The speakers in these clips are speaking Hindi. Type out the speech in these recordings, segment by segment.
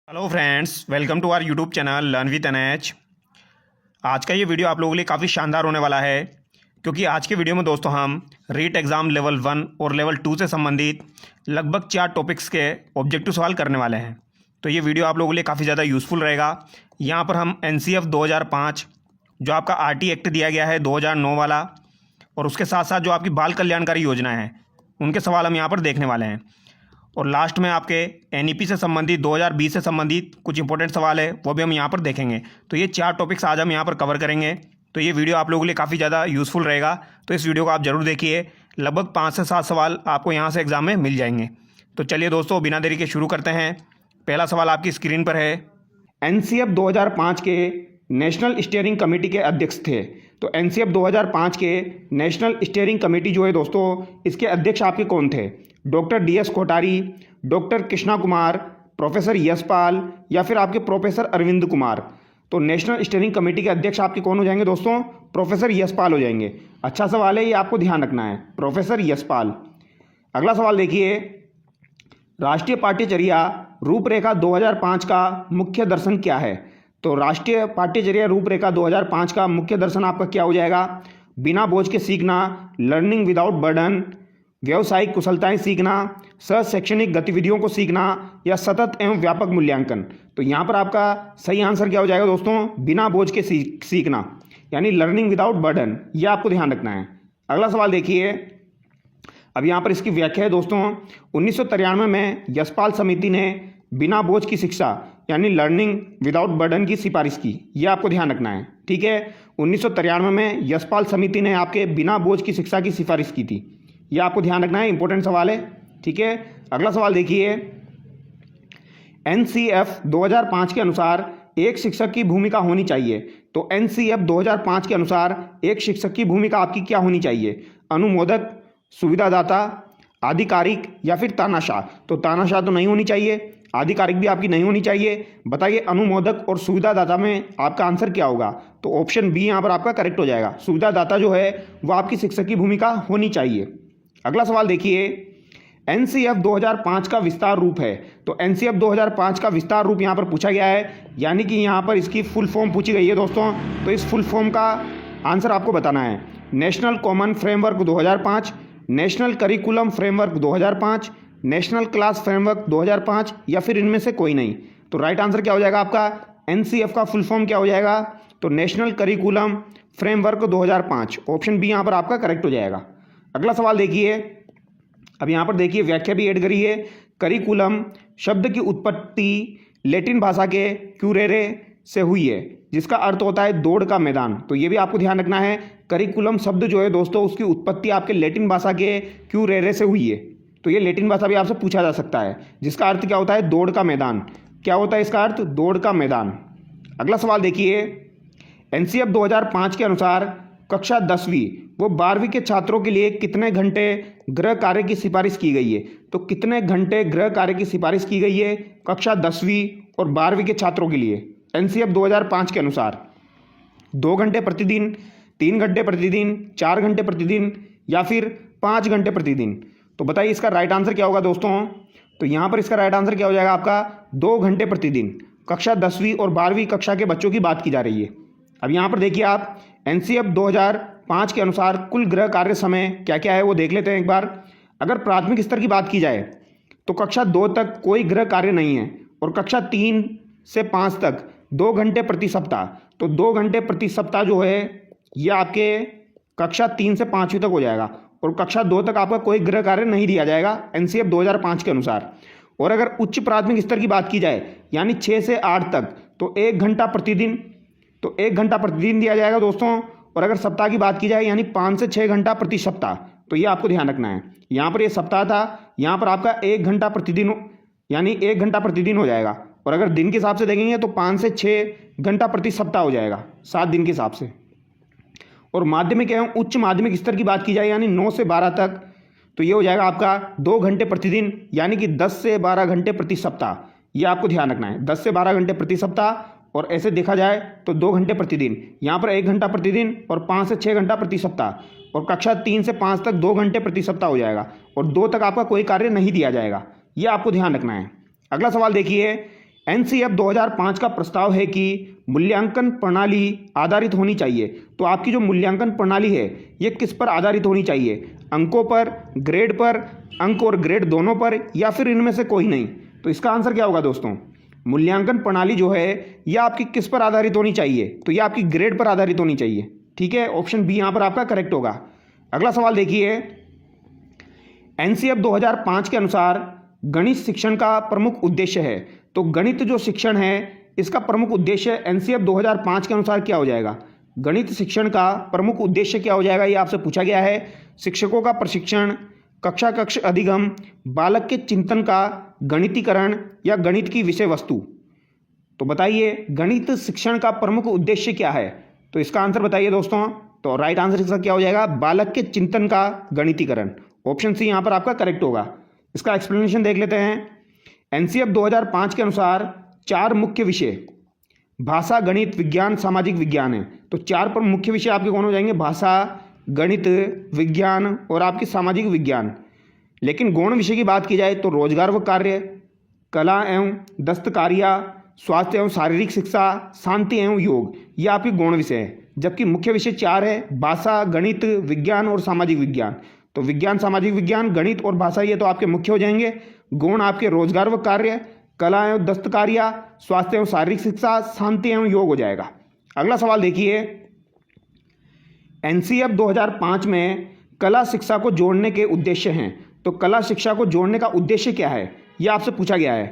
Hello friends, welcome to our YouTube channel learn with NH. आज का ये वीडियो आप लोगों के लिए काफ़ी शानदार होने वाला है, क्योंकि आज के वीडियो में दोस्तों हम रीट एग्ज़ाम लेवल 1 और लेवल 2 से संबंधित लगभग 4 टॉपिक्स के ऑब्जेक्टिव सवाल करने वाले हैं। तो ये वीडियो आप लोगों के लिए काफ़ी ज़्यादा यूज़फुल रहेगा। यहाँ पर हम NCF 2005 जो आपका RT एक्ट दिया गया है 2009 वाला, और उसके साथ साथ जो आपकी बाल कल्याणकारी योजना है उनके सवाल हम यहाँ पर देखने वाले हैं। और लास्ट में आपके NEP से संबंधित 2020 से संबंधित कुछ इंपॉर्टेंट सवाल है, वो भी हम यहाँ पर देखेंगे। तो ये 4 टॉपिक्स आज हम यहाँ पर कवर करेंगे। तो ये वीडियो आप लोगों के लिए काफ़ी ज़्यादा यूज़फुल रहेगा, तो इस वीडियो को आप ज़रूर देखिए। लगभग 5 से 7 सवाल आपको यहाँ से एग्ज़ाम में मिल जाएंगे। तो चलिए दोस्तों, बिना देरी के शुरू करते हैं। पहला सवाल आपकी स्क्रीन पर है। NCF 2005 के नेशनल स्टीयरिंग कमेटी के अध्यक्ष थे। तो NCF 2005 के नेशनल स्टीयरिंग कमेटी जो है दोस्तों, इसके अध्यक्ष आपके कौन थे? Doctor DS Kothari, doctor Krishna Kumar, professor Yashpal, या फिर आपके प्रोफेसर अरविंद कुमार। तो नेशनल स्टीयरिंग कमेटी के अध्यक्ष आपके कौन हो जाएंगे दोस्तों? प्रोफेसर यशपाल हो जाएंगे। अच्छा सवाल है, ये आपको ध्यान रखना है, प्रोफेसर यशपाल। अगला सवाल देखिए, राष्ट्रीय पाठ्यचर्या रूपरेखा 2005 का मुख्य दर्शन क्या है? तो राष्ट्रीय पाठ्यचर्या रूपरेखा 2005 का मुख्य दर्शन आपका क्या हो जाएगा? बिना बोझ के सीखना, लर्निंग विदाउट बर्डन, व्यावसायिक कुशलताएं सीखना, सह शैक्षणिक गतिविधियों को सीखना, या सतत एवं व्यापक मूल्यांकन। तो यहाँ पर आपका सही आंसर क्या हो जाएगा दोस्तों? बिना बोझ के सीखना, यानी लर्निंग विदाउट बर्डन। यह आपको ध्यान रखना है। अगला सवाल देखिए, अब यहाँ पर इसकी व्याख्या है दोस्तों। 1993 में यशपाल समिति ने बिना बोझ की शिक्षा यानी लर्निंग विदाउट बर्डन की सिफारिश की। यह आपको ध्यान रखना है, ठीक है। 1993 में यशपाल समिति ने आपके बिना बोझ की शिक्षा की सिफारिश की थी। यह आपको ध्यान रखना है, इंपॉर्टेंट सवाल है, ठीक है। अगला सवाल देखिए, NCF 2005 के अनुसार एक शिक्षक की भूमिका होनी चाहिए। तो NCF 2005 के अनुसार एक शिक्षक की भूमिका आपकी क्या होनी चाहिए? अनुमोदक, सुविधादाता, आधिकारिक, या फिर तानाशाह। तो तानाशाह तो नहीं होनी चाहिए, आधिकारिक भी आपकी नहीं होनी चाहिए। बताइए, अनुमोदक और सुविधादाता में आपका आंसर क्या होगा? तो ऑप्शन बी यहाँ पर आपका करेक्ट हो जाएगा। सुविधादाता जो है वो आपकी शिक्षक की भूमिका होनी चाहिए। अगला सवाल देखिए, NCF 2005 का विस्तार रूप है। तो NCF 2005 का विस्तार रूप यहाँ पर पूछा गया है, यानी कि यहाँ पर इसकी फुल फॉर्म पूछी गई है दोस्तों। तो इस फुल फॉर्म का आंसर आपको बताना है। National common framework 2005, national curriculum framework 2005, national class framework 2005, या फिर इनमें से कोई नहीं। तो राइट आंसर क्या हो जाएगा आपका? NCF का फुल फॉर्म क्या हो जाएगा? तो national curriculum framework 2005। Option B यहाँ पर आपका करेक्ट हो जाएगा। अगला सवाल देखिए, अब यहाँ पर देखिए व्याख्या भी ऐड करी है। करिकुलम शब्द की उत्पत्ति लैटिन भाषा के क्यूरेरे से हुई है, जिसका अर्थ होता है दौड़ का मैदान। तो ये भी आपको ध्यान रखना है। करिकुलम शब्द जो है दोस्तों, उसकी उत्पत्ति आपके लैटिन भाषा के क्यूरेरे से हुई है। तो ये लैटिन भाषा भी आपसे पूछा जा सकता है, जिसका अर्थ क्या होता है? दौड़ का मैदान। क्या होता है इसका अर्थ? दौड़ का मैदान। अगला सवाल देखिए, NCF 2005 के अनुसार कक्षा 10वीं वो 12वीं के छात्रों के लिए कितने घंटे गृह कार्य की सिफारिश की गई है? तो कितने घंटे गृह कार्य की सिफारिश की गई है कक्षा 10वीं और 12वीं के छात्रों के लिए NCF 2005 के अनुसार? 2 घंटे प्रतिदिन, 3 घंटे प्रतिदिन, 4 घंटे प्रतिदिन, या फिर 5 घंटे प्रतिदिन। तो बताइए इसका राइट आंसर क्या होगा दोस्तों? तो यहाँ पर इसका राइट आंसर क्या हो जाएगा आपका? 2 घंटे प्रतिदिन। कक्षा 10वीं और 12वीं कक्षा के बच्चों की बात की जा रही है। अब यहाँ पर देखिए आप, NCF 2005 के अनुसार कुल गृह कार्य समय क्या क्या है वो देख लेते हैं एक बार। अगर प्राथमिक स्तर की बात की जाए तो कक्षा 2 तक कोई गृह कार्य नहीं है, और कक्षा 3 से 5 तक 2 घंटे प्रति सप्ताह। तो 2 घंटे प्रति सप्ताह जो है ये आपके कक्षा 3 से 5वीं तक हो जाएगा, और कक्षा 2 तक आपका कोई गृह कार्य नहीं दिया जाएगा NCF 2005 के अनुसार। और अगर उच्च प्राथमिक स्तर की बात की जाए, यानी 6 से 8 तक, तो 1 घंटा प्रतिदिन, तो 1 घंटा प्रतिदिन दिया जाएगा दोस्तों। और अगर सप्ताह की बात की जाए, यानी 5 से 6 घंटा प्रति सप्ताह। तो ये आपको ध्यान रखना है। यहाँ पर ये सप्ताह था, यहाँ पर आपका 1 घंटा प्रतिदिन, यानी 1 घंटा प्रतिदिन हो जाएगा। और अगर दिन के हिसाब से देखेंगे तो 5 से 6 घंटा प्रति सप्ताह हो जाएगा, 7 दिन के हिसाब से। और माध्यमिक एवं उच्च माध्यमिक स्तर की बात की जाए, यानी 9 से 12 तक, तो ये हो जाएगा आपका 2 घंटे प्रतिदिन, यानी कि 10 से 12 घंटे प्रति सप्ताह। ये आपको ध्यान रखना है, 10 से 12 घंटे प्रति सप्ताह। और ऐसे देखा जाए तो 2 घंटे प्रतिदिन, यहाँ पर 1 घंटा प्रतिदिन, और 5 से 6 घंटा प्रति सप्ताह। और कक्षा 3 से 5 तक 2 घंटे प्रति सप्ताह हो जाएगा, और 2 तक आपका कोई कार्य नहीं दिया जाएगा। यह आपको ध्यान रखना है। अगला सवाल देखिए, एनसीएफ 2005 का प्रस्ताव है कि मूल्यांकन प्रणाली आधारित होनी चाहिए। तो आपकी जो मूल्यांकन प्रणाली है ये किस पर आधारित होनी चाहिए? अंकों पर, ग्रेड पर, अंक और ग्रेड दोनों पर, या फिर इनमें से कोई नहीं? तो इसका आंसर क्या होगा दोस्तों? मूल्यांकन प्रणाली जो है यह आपकी किस पर आधारित होनी चाहिए? तो यह आपकी ग्रेड पर आधारित होनी चाहिए। ठीक है, ऑप्शन बी यहाँ पर आपका करेक्ट होगा। अगला सवाल देखिए, एनसीएफ 2005 के अनुसार गणित शिक्षण का प्रमुख उद्देश्य है। तो गणित जो शिक्षण है इसका प्रमुख उद्देश्य एनसीएफ 2005 के अनुसार क्या हो जाएगा? गणित शिक्षण का प्रमुख उद्देश्य क्या हो जाएगा, ये आपसे पूछा गया है। शिक्षकों का प्रशिक्षण, कक्षा कक्ष अधिगम, बालक के चिंतन का गणितीकरण या गणित की विषय वस्तु। तो बताइए गणित शिक्षण का प्रमुख उद्देश्य क्या है? तो इसका आंसर बताइए दोस्तों। तो राइट आंसर इसका क्या हो जाएगा? बालक के चिंतन का गणितीकरण। ऑप्शन सी यहाँ पर आपका करेक्ट होगा। इसका एक्सप्लेनेशन देख लेते हैं। एनसीएफ 2005 के अनुसार 4 मुख्य विषय भाषा, गणित, विज्ञान, सामाजिक विज्ञान है। तो 4 पर मुख्य विषय आपके कौन हो जाएंगे? भाषा, गणित, विज्ञान और आपकी सामाजिक विज्ञान। लेकिन गौण विषय की बात की जाए तो रोजगार व कार्य, कला एवं दस्तकारिया, स्वास्थ्य एवं शारीरिक शिक्षा, शांति एवं योग, ये आपकी गौण विषय है। जबकि मुख्य विषय 4 है, भाषा, गणित, विज्ञान और सामाजिक विज्ञान। तो विज्ञान, सामाजिक विज्ञान, गणित और भाषा ये तो आपके मुख्य हो जाएंगे। गौण आपके रोजगार व कार्य, कला एवं दस्तकारिया, स्वास्थ्य एवं शारीरिक शिक्षा, शांति एवं योग हो जाएगा। अगला सवाल देखिए, एनसीएफ 2005 में कला शिक्षा को जोड़ने के उद्देश्य हैं। तो कला शिक्षा को जोड़ने का उद्देश्य क्या है, यह आपसे पूछा गया है।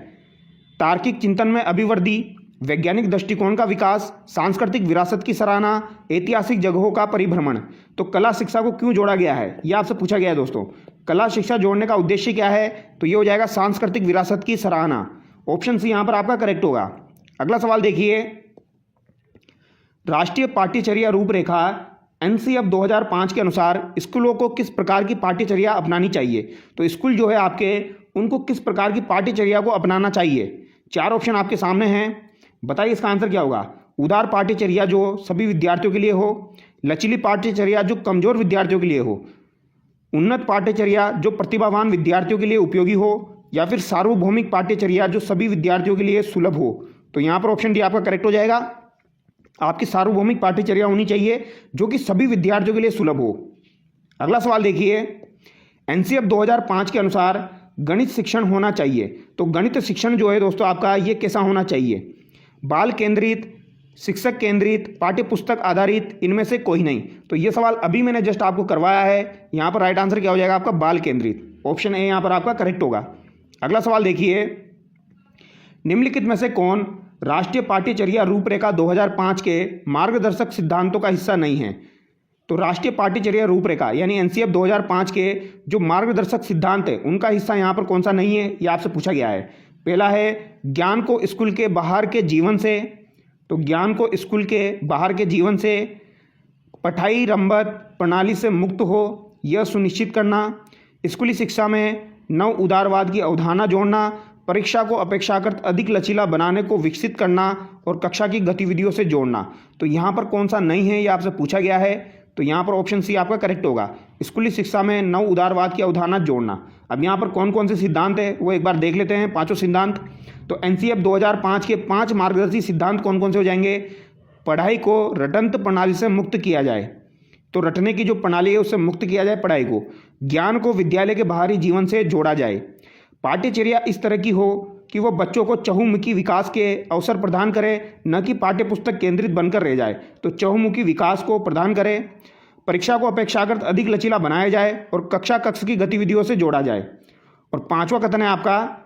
तार्किक चिंतन में अभिवृद्धि, वैज्ञानिक दृष्टिकोण का विकास, सांस्कृतिक विरासत की सराहना, ऐतिहासिक जगहों का परिभ्रमण। तो कला शिक्षा को क्यों जोड़ा गया है, यह आपसे पूछा गया है दोस्तों। कला शिक्षा जोड़ने का उद्देश्य क्या है? तो ये हो जाएगा सांस्कृतिक विरासत की सराहना। ऑप्शन सी यहाँ पर आपका करेक्ट होगा। अगला सवाल देखिए, राष्ट्रीय पाठ्यचर्या रूपरेखा एनसीएफ 2005 के अनुसार स्कूलों को किस प्रकार की पाठ्यचर्या अपनानी चाहिए? तो स्कूल जो है आपके उनको किस प्रकार की पाठ्यचर्या को अपनाना चाहिए? 4 ऑप्शन आपके सामने हैं, बताइए इसका आंसर क्या होगा। उदार पाठ्यचर्या जो सभी विद्यार्थियों के लिए हो, लचीली पाठ्यचर्या जो कमजोर विद्यार्थियों के लिए हो, उन्नत पाठ्यचर्या जो प्रतिभावान विद्यार्थियों के लिए उपयोगी हो, या फिर सार्वभौमिक पाठ्यचर्या जो सभी विद्यार्थियों के लिए सुलभ हो। तो यहाँ पर ऑप्शन डी आपका करेक्ट हो जाएगा। आपकी सार्वभौमिक पाठ्यचर्या होनी चाहिए जो कि सभी विद्यार्थियों के लिए सुलभ हो। अगला सवाल देखिए, एनसीएफ 2005 के अनुसार गणित शिक्षण होना चाहिए। तो गणित शिक्षण जो है दोस्तों आपका ये कैसा होना चाहिए? बाल केंद्रित, शिक्षक केंद्रित, पाठ्यपुस्तक आधारित, इनमें से कोई नहीं। तो ये सवाल अभी मैंने जस्ट आपको करवाया है। यहाँ पर राइट आंसर क्या हो जाएगा आपका? बाल केंद्रित। ऑप्शन ए यहाँ पर आपका करेक्ट होगा। अगला सवाल देखिए, निम्नलिखित में से कौन राष्ट्रीय पाठ्यचर्या रूपरेखा 2005 के मार्गदर्शक सिद्धांतों का हिस्सा नहीं है? तो राष्ट्रीय पाठ्यचर्या रूपरेखा यानी एनसीएफ 2005 के जो मार्गदर्शक सिद्धांत है उनका हिस्सा यहाँ पर कौन सा नहीं है, ये आपसे पूछा गया है। पहला है ज्ञान को स्कूल के बाहर के जीवन से। तो ज्ञान को स्कूल के बाहर के जीवन से, पढ़ाई रंबत प्रणाली से मुक्त हो यह सुनिश्चित करना, स्कूली शिक्षा में नव उदारवाद की अवधारणा जोड़ना, परीक्षा को अपेक्षाकृत अधिक लचीला बनाने को विकसित करना और कक्षा की गतिविधियों से जोड़ना। तो यहाँ पर कौन सा नहीं है ये आपसे पूछा गया है। तो यहाँ पर ऑप्शन सी आपका करेक्ट होगा, स्कूली शिक्षा में नव उदारवाद की अवधारणा जोड़ना। अब यहाँ पर कौन कौन से सिद्धांत है वो एक बार देख लेते हैं, 5 सिद्धांत। तो एनसीएफ 2005 के 5 मार्गदर्शी सिद्धांत कौन कौन से हो जाएंगे? पढ़ाई को रटंत प्रणाली से मुक्त किया जाए। तो रटने की जो प्रणाली है उससे मुक्त किया जाए पढ़ाई को। ज्ञान को विद्यालय के बाहरी जीवन से जोड़ा जाए। पाठ्यचर्या इस तरह की हो कि वह बच्चों को चहुमुखी विकास के अवसर प्रदान करे, न कि पाठ्यपुस्तक केंद्रित बनकर रह जाए। तो चहुमुखी विकास को प्रदान करे, परीक्षा को अपेक्षाकृत अधिक लचीला बनाया जाए और कक्षा कक्ष की गतिविधियों से जोड़ा जाए। और 5वां कथन है आपका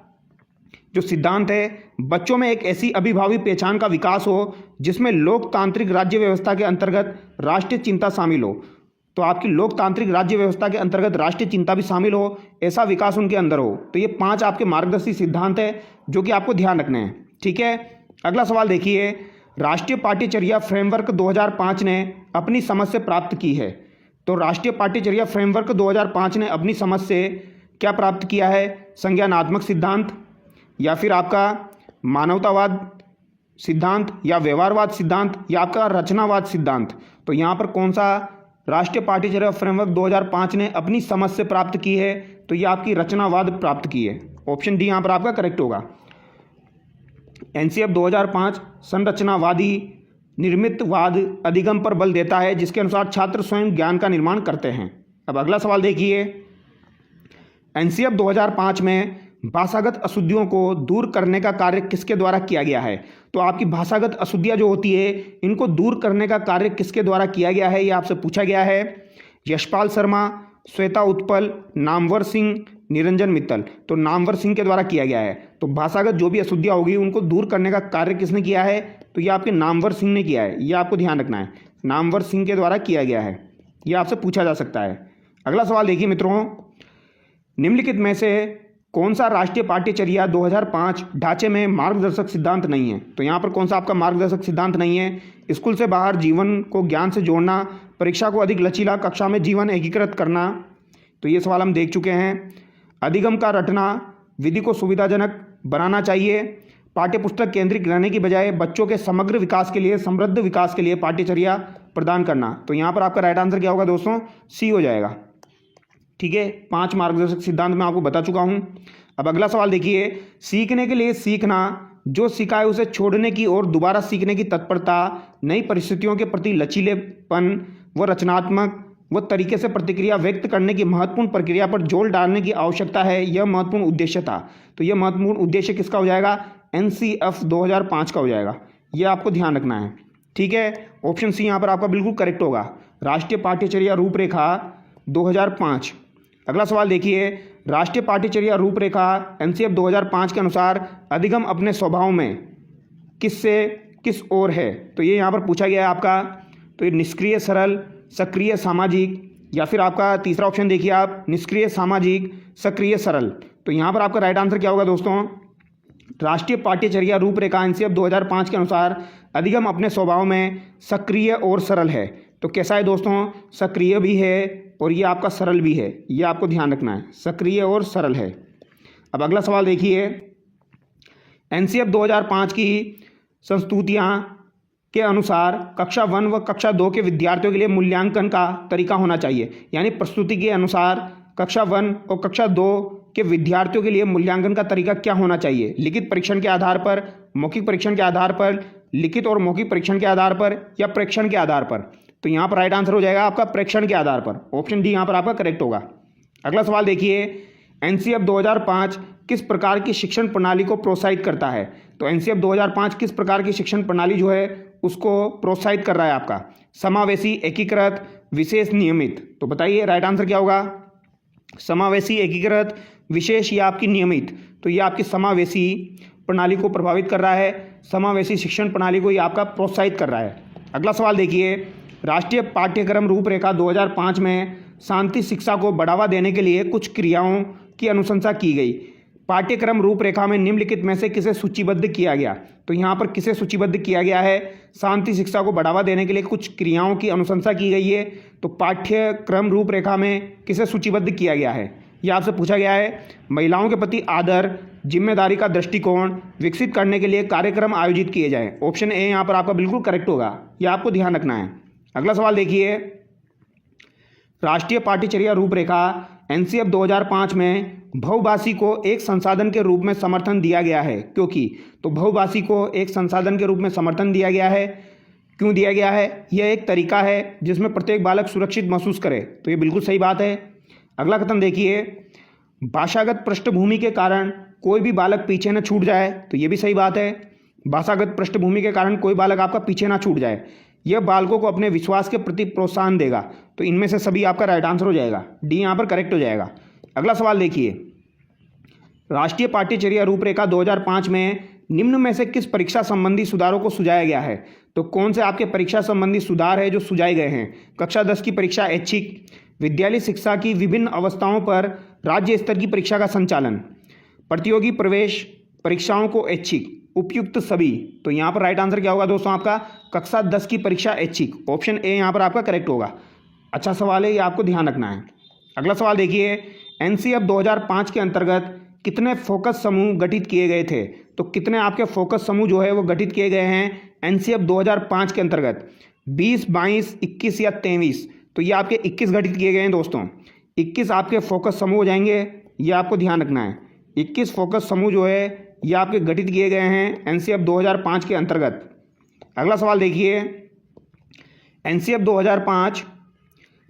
जो सिद्धांत है, बच्चों में एक ऐसी अभिभावी पहचान का विकास हो जिसमें लोकतांत्रिक राज्य व्यवस्था के अंतर्गत राष्ट्रीय चिंता शामिल हो। तो आपकी लोकतांत्रिक राज्य व्यवस्था के अंतर्गत राष्ट्रीय चिंता भी शामिल हो, ऐसा विकास उनके अंदर हो। तो ये 5 आपके मार्गदर्शी सिद्धांत है जो कि आपको ध्यान रखने हैं। ठीक है, अगला सवाल देखिए, राष्ट्रीय पाठ्यचर्या फ्रेमवर्क 2005 ने अपनी समझ से प्राप्त की है। तो राष्ट्रीय पाठ्यचर्या फ्रेमवर्क 2005 ने अपनी समझ से क्या प्राप्त किया है? संज्ञानात्मक सिद्धांत, या फिर आपका मानवतावाद सिद्धांत, या व्यवहारवाद सिद्धांत, या आपका रचनावाद सिद्धांत। तो यहाँ पर कौन सा राष्ट्रीय पाठ्यचर्या फ्रेमवर्क 2005 ने अपनी समझ से प्राप्त की है? तो ये आपकी रचनावाद प्राप्त की है। ऑप्शन डी यहाँ पर आपका करेक्ट होगा। एनसीएफ 2005 संरचनावादी निर्मितवाद अधिगम पर बल देता है, जिसके अनुसार छात्र स्वयं ज्ञान का निर्माण करते हैं। अब अगला सवाल देखिए, एनसीएफ 2005 में भाषागत अशुद्धियों को दूर करने का कार्य किसके द्वारा किया गया है? तो आपकी भाषागत अशुद्धियाँ जो होती है, इनको दूर करने का कार्य किसके द्वारा किया गया है, ये आपसे पूछा गया है। यशपाल शर्मा, श्वेता उत्पल, नामवर सिंह, निरंजन मित्तल। तो नामवर सिंह के द्वारा किया गया है। तो भाषागत जो भी अशुद्धियाँ होगी उनको दूर करने का कार्य किसने किया है? तो ये आपके नामवर सिंह ने किया है। ये आपको ध्यान रखना है, नामवर सिंह के द्वारा किया गया है। ये आपसे पूछा जा सकता है। अगला सवाल देखिए मित्रों, निम्नलिखित में से कौन सा राष्ट्रीय पाठ्यचर्या 2005 ढांचे में मार्गदर्शक सिद्धांत नहीं है? तो यहाँ पर कौन सा आपका मार्गदर्शक सिद्धांत नहीं है? स्कूल से बाहर जीवन को ज्ञान से जोड़ना, परीक्षा को अधिक लचीला, कक्षा में जीवन एकीकृत करना। तो ये सवाल हम देख चुके हैं। अधिगम का रटना, विधि को सुविधाजनक बनाना चाहिए, पाठ्यपुस्तक केंद्रित रहने की बजाय बच्चों के समग्र विकास के लिए, समृद्ध विकास के लिए पाठ्यचर्या प्रदान करना। तो यहाँ पर आपका राइट आंसर क्या होगा दोस्तों? सी हो जाएगा। ठीक है, 5 मार्गदर्शक सिद्धांत मैं आपको बता चुका हूँ। अब अगला सवाल देखिए, सीखने के लिए सीखना, जो सीखा है उसे छोड़ने की और दोबारा सीखने की तत्परता, नई परिस्थितियों के प्रति लचीलेपन व रचनात्मक व तरीके से प्रतिक्रिया व्यक्त करने की महत्वपूर्ण प्रक्रिया पर जोर डालने की आवश्यकता है, यह महत्वपूर्ण उद्देश्य था। तो यह महत्वपूर्ण उद्देश्य किसका हो जाएगा? एनसीएफ 2005 का हो जाएगा। यह आपको ध्यान रखना है। ठीक है, ऑप्शन सी यहाँ पर आपका बिल्कुल करेक्ट होगा, राष्ट्रीय पाठ्यचर्या रूपरेखा 2005। अगला सवाल देखिए, राष्ट्रीय पाठ्यचर्या रूपरेखा एनसीएफ 2005 के अनुसार अधिगम अपने स्वभाव में किस ओर है? तो ये यहाँ पर पूछा गया है आपका। तो ये निष्क्रिय सरल, सक्रिय सामाजिक, या फिर आपका तीसरा ऑप्शन देखिए आप, निष्क्रिय सामाजिक, सक्रिय सरल। तो यहाँ पर आपका राइट आंसर क्या होगा दोस्तों? राष्ट्रीय पाठ्यचर्या रूपरेखा एनसीएफ 2005 के अनुसार अधिगम अपने स्वभाव में सक्रिय और सरल है। तो कैसा है दोस्तों? सक्रिय भी है और ये आपका सरल भी है। ये आपको ध्यान रखना है, सक्रिय और सरल है। अब अगला सवाल देखिए, एनसीएफ 2005 की संस्तुतियाँ के अनुसार कक्षा 1 व कक्षा 2 के विद्यार्थियों के लिए मूल्यांकन का तरीका होना चाहिए। यानी प्रस्तुति के अनुसार कक्षा 1 और कक्षा 2 के विद्यार्थियों के लिए मूल्यांकन का तरीका क्या होना चाहिए? लिखित परीक्षण के आधार पर, मौखिक परीक्षण के आधार पर, लिखित और मौखिक परीक्षण के आधार पर, या प्रेक्षण के आधार पर? तो यहाँ पर राइट आंसर हो जाएगा आपका प्रेक्षण के आधार पर। ऑप्शन डी यहाँ पर आपका करेक्ट होगा। अगला सवाल देखिए, एनसीएफ 2005 किस प्रकार की शिक्षण प्रणाली को प्रोत्साहित करता है? तो एनसीएफ 2005 किस प्रकार की शिक्षण प्रणाली जो है उसको प्रोत्साहित कर रहा है आपका? समावेशी, एकीकृत, विशेष, नियमित। तो बताइए राइट आंसर क्या होगा? समावेशी, एकीकृत, विशेष या आपकी नियमित? तो ये आपकी समावेशी प्रणाली को प्रभावित कर रहा है, समावेशी शिक्षण प्रणाली को ये आपका प्रोत्साहित कर रहा है। अगला सवाल देखिए, राष्ट्रीय पाठ्यक्रम रूपरेखा 2005 में शांति शिक्षा को बढ़ावा देने के लिए कुछ क्रियाओं की अनुशंसा की गई। पाठ्यक्रम रूपरेखा में निम्नलिखित में से किसे सूचीबद्ध किया गया? तो यहाँ पर किसे सूचीबद्ध किया गया है? शांति शिक्षा को बढ़ावा देने के लिए कुछ क्रियाओं की अनुशंसा की गई है। तो पाठ्यक्रम रूपरेखा में किसे सूचीबद्ध किया गया है? यह आपसे पूछा गया है। महिलाओं के प्रति आदर, जिम्मेदारी का दृष्टिकोण विकसित करने के लिए कार्यक्रम आयोजित किए जाएं। ऑप्शन ए यहाँ पर आपका बिल्कुल करेक्ट होगा। यह आपको ध्यान रखना है। अगला सवाल देखिए, राष्ट्रीय पाठ्यचर्या रूपरेखा एनसीएफ 2005 में बहुभाषी को एक संसाधन के रूप में समर्थन दिया गया है। क्योंकि तो बहुभाषी को एक संसाधन के रूप में समर्थन दिया गया है। क्यों दिया गया है? यह एक तरीका है जिसमें प्रत्येक बालक सुरक्षित महसूस करे। तो ये बिल्कुल सही बात है। अगला कथन देखिए, भाषागत पृष्ठभूमि के कारण कोई भी बालक पीछे न छूट जाए। तो ये भी सही बात है। भाषागत पृष्ठभूमि के कारण कोई बालक आपका पीछे ना छूट जाए। यह बालकों को अपने विश्वास के प्रति प्रोत्साहन देगा। तो इनमें से सभी आपका राइट आंसर हो जाएगा, डी यहाँ पर करेक्ट हो जाएगा। अगला सवाल देखिए, राष्ट्रीय पाठ्यचर्या रूपरेखा 2005 में निम्न में से किस परीक्षा संबंधी सुधारों को सुझाया गया है? तो कौन से आपके परीक्षा संबंधी सुधार है जो सुझाए गए हैं? कक्षा 10 की परीक्षा ऐच्छिक, विद्यालय शिक्षा की विभिन्न अवस्थाओं पर राज्य स्तर की परीक्षा का संचालन, प्रतियोगी प्रवेश परीक्षाओं को ऐच्छिक, उपयुक्त सभी। तो यहाँ पर राइट आंसर क्या होगा दोस्तों आपका? कक्षा 10 की परीक्षा ऐच्छिक। ऑप्शन ए यहाँ पर आपका करेक्ट होगा। अच्छा सवाल है, ये आपको ध्यान रखना है। अगला सवाल देखिए, एनसीएफ 2005 के अंतर्गत कितने फोकस समूह गठित किए गए थे? तो कितने आपके फोकस समूह जो है वो गठित किए गए हैं एनसीएफ 2005 के अंतर्गत? 20, 22, 21 या 23? तो ये आपके 21 गठित किए गए हैं दोस्तों। 21 आपके फोकस समूह हो जाएंगे, ये आपको ध्यान रखना है। 21 फोकस समूह जो है ये आपके गठित किए गए हैं एनसीएफ 2005 के अंतर्गत। अगला सवाल देखिए, एनसीएफ 2005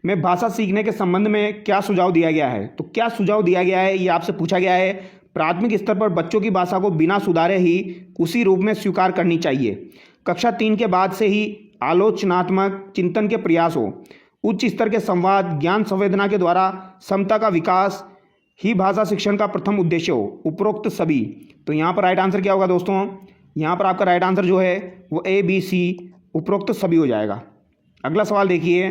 में भाषा सीखने के संबंध में क्या सुझाव दिया गया है? तो क्या सुझाव दिया गया है ये आपसे पूछा गया है। प्राथमिक स्तर पर बच्चों की भाषा को बिना सुधारे ही उसी रूप में स्वीकार करनी चाहिए। कक्षा 3 के बाद से ही आलोचनात्मक चिंतन के प्रयास हो। उच्च स्तर के संवाद, ज्ञान संवेदना के द्वारा समता का विकास ही भाषा शिक्षण का प्रथम उद्देश्य हो। उपरोक्त सभी। तो यहाँ पर राइट आंसर क्या होगा दोस्तों? यहाँ पर आपका राइट आंसर जो है वो ABC उपरोक्त सभी हो जाएगा। अगला सवाल देखिए,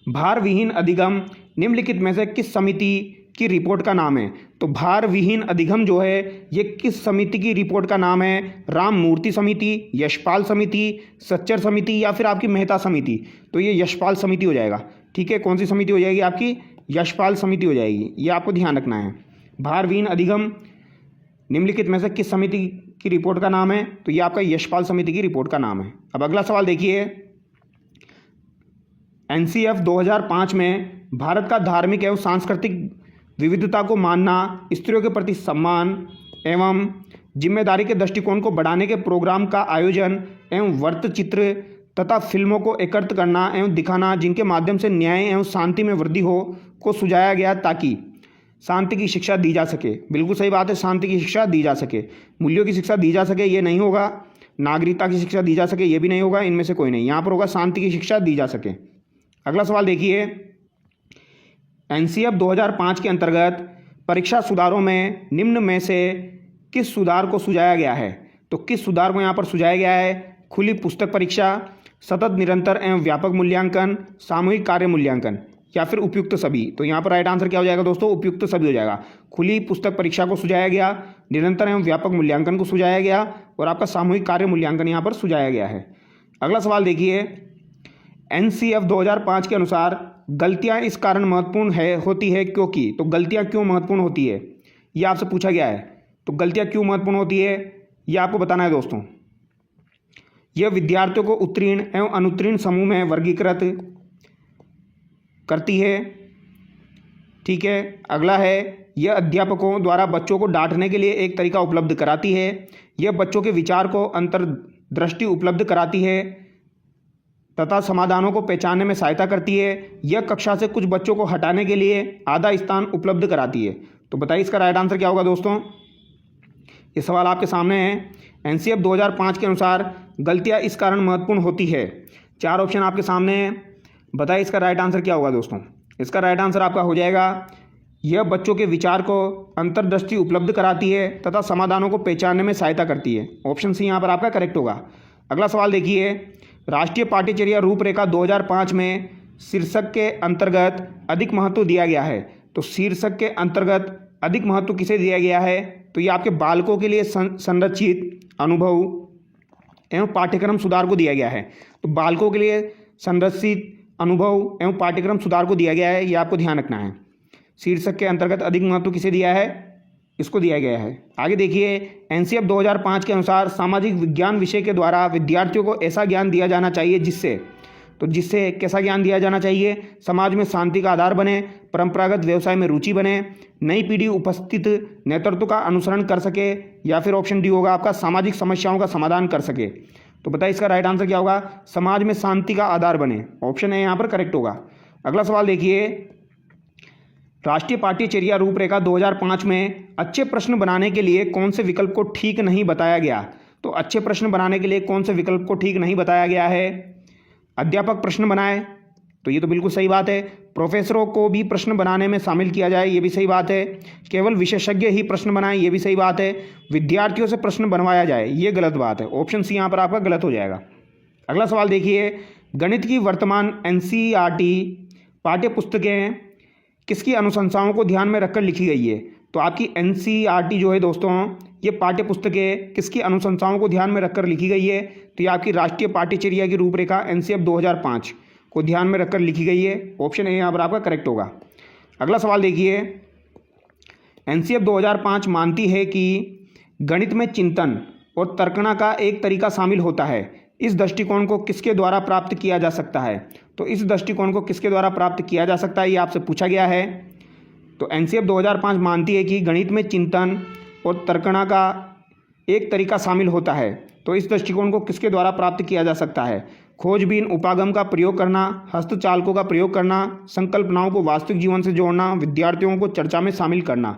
भार विहीन अधिगम निम्नलिखित में से किस समिति की रिपोर्ट का नाम है? तो भार विहीन अधिगम जो है ये किस समिति की रिपोर्ट का नाम है? राम मूर्ति समिति, यशपाल समिति, सच्चर समिति या फिर आपकी मेहता समिति? तो ये यशपाल समिति हो जाएगा। ठीक है, कौन सी समिति हो जाएगी आपकी? यशपाल समिति हो जाएगी। ये आपको ध्यान रखना है। भार विहीन अधिगम निम्नलिखित में से किस समिति की रिपोर्ट का नाम है? तो ये आपका यशपाल समिति की रिपोर्ट का नाम है। अब अगला सवाल देखिए, एनसीएफ 2005 में भारत का धार्मिक एवं सांस्कृतिक विविधता को मानना, स्त्रियों के प्रति सम्मान एवं जिम्मेदारी के दृष्टिकोण को बढ़ाने के प्रोग्राम का आयोजन एवं वृत्तचित्र तथा फिल्मों को एकत्र करना एवं दिखाना जिनके माध्यम से न्याय एवं शांति में वृद्धि हो को सुझाया गया ताकि शांति की शिक्षा दी जा सके। बिल्कुल सही बात है, शांति की शिक्षा दी जा सके। मूल्यों की शिक्षा दी जा सके ये नहीं होगा, नागरिकता की शिक्षा दी जा सके ये भी नहीं होगा, इनमें से कोई नहीं। यहाँ पर होगा शांति की शिक्षा दी जा सके। अगला सवाल देखिए, एनसीएफ 2005 के अंतर्गत परीक्षा सुधारों में निम्न में से किस सुधार को सुझाया गया है? तो किस सुधार को यहाँ पर सुझाया गया है? खुली पुस्तक परीक्षा, सतत निरंतर एवं व्यापक मूल्यांकन, सामूहिक कार्य मूल्यांकन या फिर उपयुक्त सभी? तो यहाँ पर राइट आंसर क्या हो जाएगा दोस्तों? उपयुक्त सभी हो जाएगा। खुली पुस्तक परीक्षा को सुझाया गया, निरंतर एवं व्यापक मूल्यांकन को सुझाया गया और आपका सामूहिक कार्य मूल्यांकन यहाँ पर सुझाया गया है। अगला सवाल देखिए, एनसीएफ 2005 के अनुसार गलतियाँ इस कारण महत्वपूर्ण होती है क्योंकि। तो गलतियाँ क्यों महत्वपूर्ण होती है ये आपसे पूछा गया है। तो गलतियाँ क्यों महत्वपूर्ण होती है ये आपको बताना है दोस्तों। यह विद्यार्थियों को उत्तीर्ण एवं अनुत्तीर्ण समूह में वर्गीकृत करती है। ठीक है, अगला है, यह अध्यापकों द्वारा बच्चों को डांटने के लिए एक तरीका उपलब्ध कराती है। यह बच्चों के विचार को अंतर्दृष्टि उपलब्ध कराती है तथा समाधानों को पहचानने में सहायता करती है। यह कक्षा से कुछ बच्चों को हटाने के लिए आधा स्थान उपलब्ध कराती है। तो बताइए इसका राइट आंसर क्या होगा दोस्तों? ये सवाल आपके सामने है। एनसीएफ 2005 के अनुसार गलतियां इस कारण महत्वपूर्ण होती है। 4 ऑप्शन आपके सामने हैं, बताइए इसका राइट आंसर क्या होगा दोस्तों? इसका राइट आंसर आपका हो जाएगा, यह बच्चों के विचार को अंतर्दृष्टि उपलब्ध कराती है तथा समाधानों को पहचानने में सहायता करती है। ऑप्शन सी यहाँ पर आपका करेक्ट होगा। अगला सवाल देखिए, राष्ट्रीय पाठ्यचर्या रूपरेखा 2005 में शीर्षक के अंतर्गत अधिक महत्व दिया गया है। तो शीर्षक के अंतर्गत अधिक महत्व किसे दिया गया है? तो ये आपके बालकों के लिए संरचित अनुभव एवं पाठ्यक्रम सुधार को दिया गया है। तो बालकों के लिए संरचित अनुभव एवं पाठ्यक्रम सुधार को दिया गया है, ये आपको ध्यान रखना है। शीर्षक के अंतर्गत अधिक महत्व किसे दिया है? इसको दिया गया है। आगे देखिए, एनसीएफ 2005 के अनुसार सामाजिक विज्ञान विषय के द्वारा विद्यार्थियों को ऐसा ज्ञान दिया जाना चाहिए जिससे कैसा ज्ञान दिया जाना चाहिए? समाज में शांति का आधार बने, परंपरागत व्यवसाय में रुचि बने, नई पीढ़ी उपस्थित नेतृत्व का अनुसरण कर सके या फिर ऑप्शन डी होगा आपका सामाजिक समस्याओं का समाधान कर सके। तो बताइए इसका राइट आंसर क्या होगा? समाज में शांति का आधार बने। ऑप्शन ए यहाँ पर करेक्ट होगा। अगला सवाल देखिए, राष्ट्रीय पाठ्यचर्या रूपरेखा 2005 में अच्छे प्रश्न बनाने के लिए कौन से विकल्प को ठीक नहीं बताया गया? तो अच्छे प्रश्न बनाने के लिए कौन से विकल्प को ठीक नहीं बताया गया है? अध्यापक प्रश्न बनाए, तो ये तो बिल्कुल सही बात है। प्रोफेसरों को भी प्रश्न बनाने में शामिल किया जाए, ये भी सही बात है। केवल विशेषज्ञ ही प्रश्न बनाएं, ये भी सही बात है। विद्यार्थियों से प्रश्न बनवाया जाए, ये गलत बात है। ऑप्शन सी यहाँ पर आपका गलत हो जाएगा। अगला सवाल देखिए, गणित की वर्तमान एनसीईआरटी पाठ्य पुस्तकें किसकी अनुशंसाओं को ध्यान में रखकर लिखी गई है? तो आपकी एनसीईआरटी जो है दोस्तों, ये पाठ्य पुस्तकें किसकी अनुशंसाओं को ध्यान में रखकर लिखी गई है? तो ये आपकी राष्ट्रीय पाठ्यचर्या की रूपरेखा एनसीएफ 2005 को ध्यान में रखकर लिखी गई है। ऑप्शन ए यहाँ पर आपका करेक्ट होगा। अगला सवाल देखिए, एनसीएफ 2005 मानती है कि गणित में चिंतन और तर्कना का एक तरीका शामिल होता है। इस दृष्टिकोण को किसके द्वारा प्राप्त किया जा सकता है? तो इस दृष्टिकोण को किसके द्वारा प्राप्त किया जा सकता है, ये आपसे पूछा गया है। तो एनसीएफ 2005 मानती है कि गणित में चिंतन और तर्कना का एक तरीका शामिल होता है। तो इस दृष्टिकोण को किसके द्वारा प्राप्त किया जा सकता है? खोजबीन उपागम का प्रयोग करना, हस्तचालकों का प्रयोग करना, संकल्पनाओं को वास्तविक जीवन से जोड़ना, विद्यार्थियों को चर्चा में शामिल करना।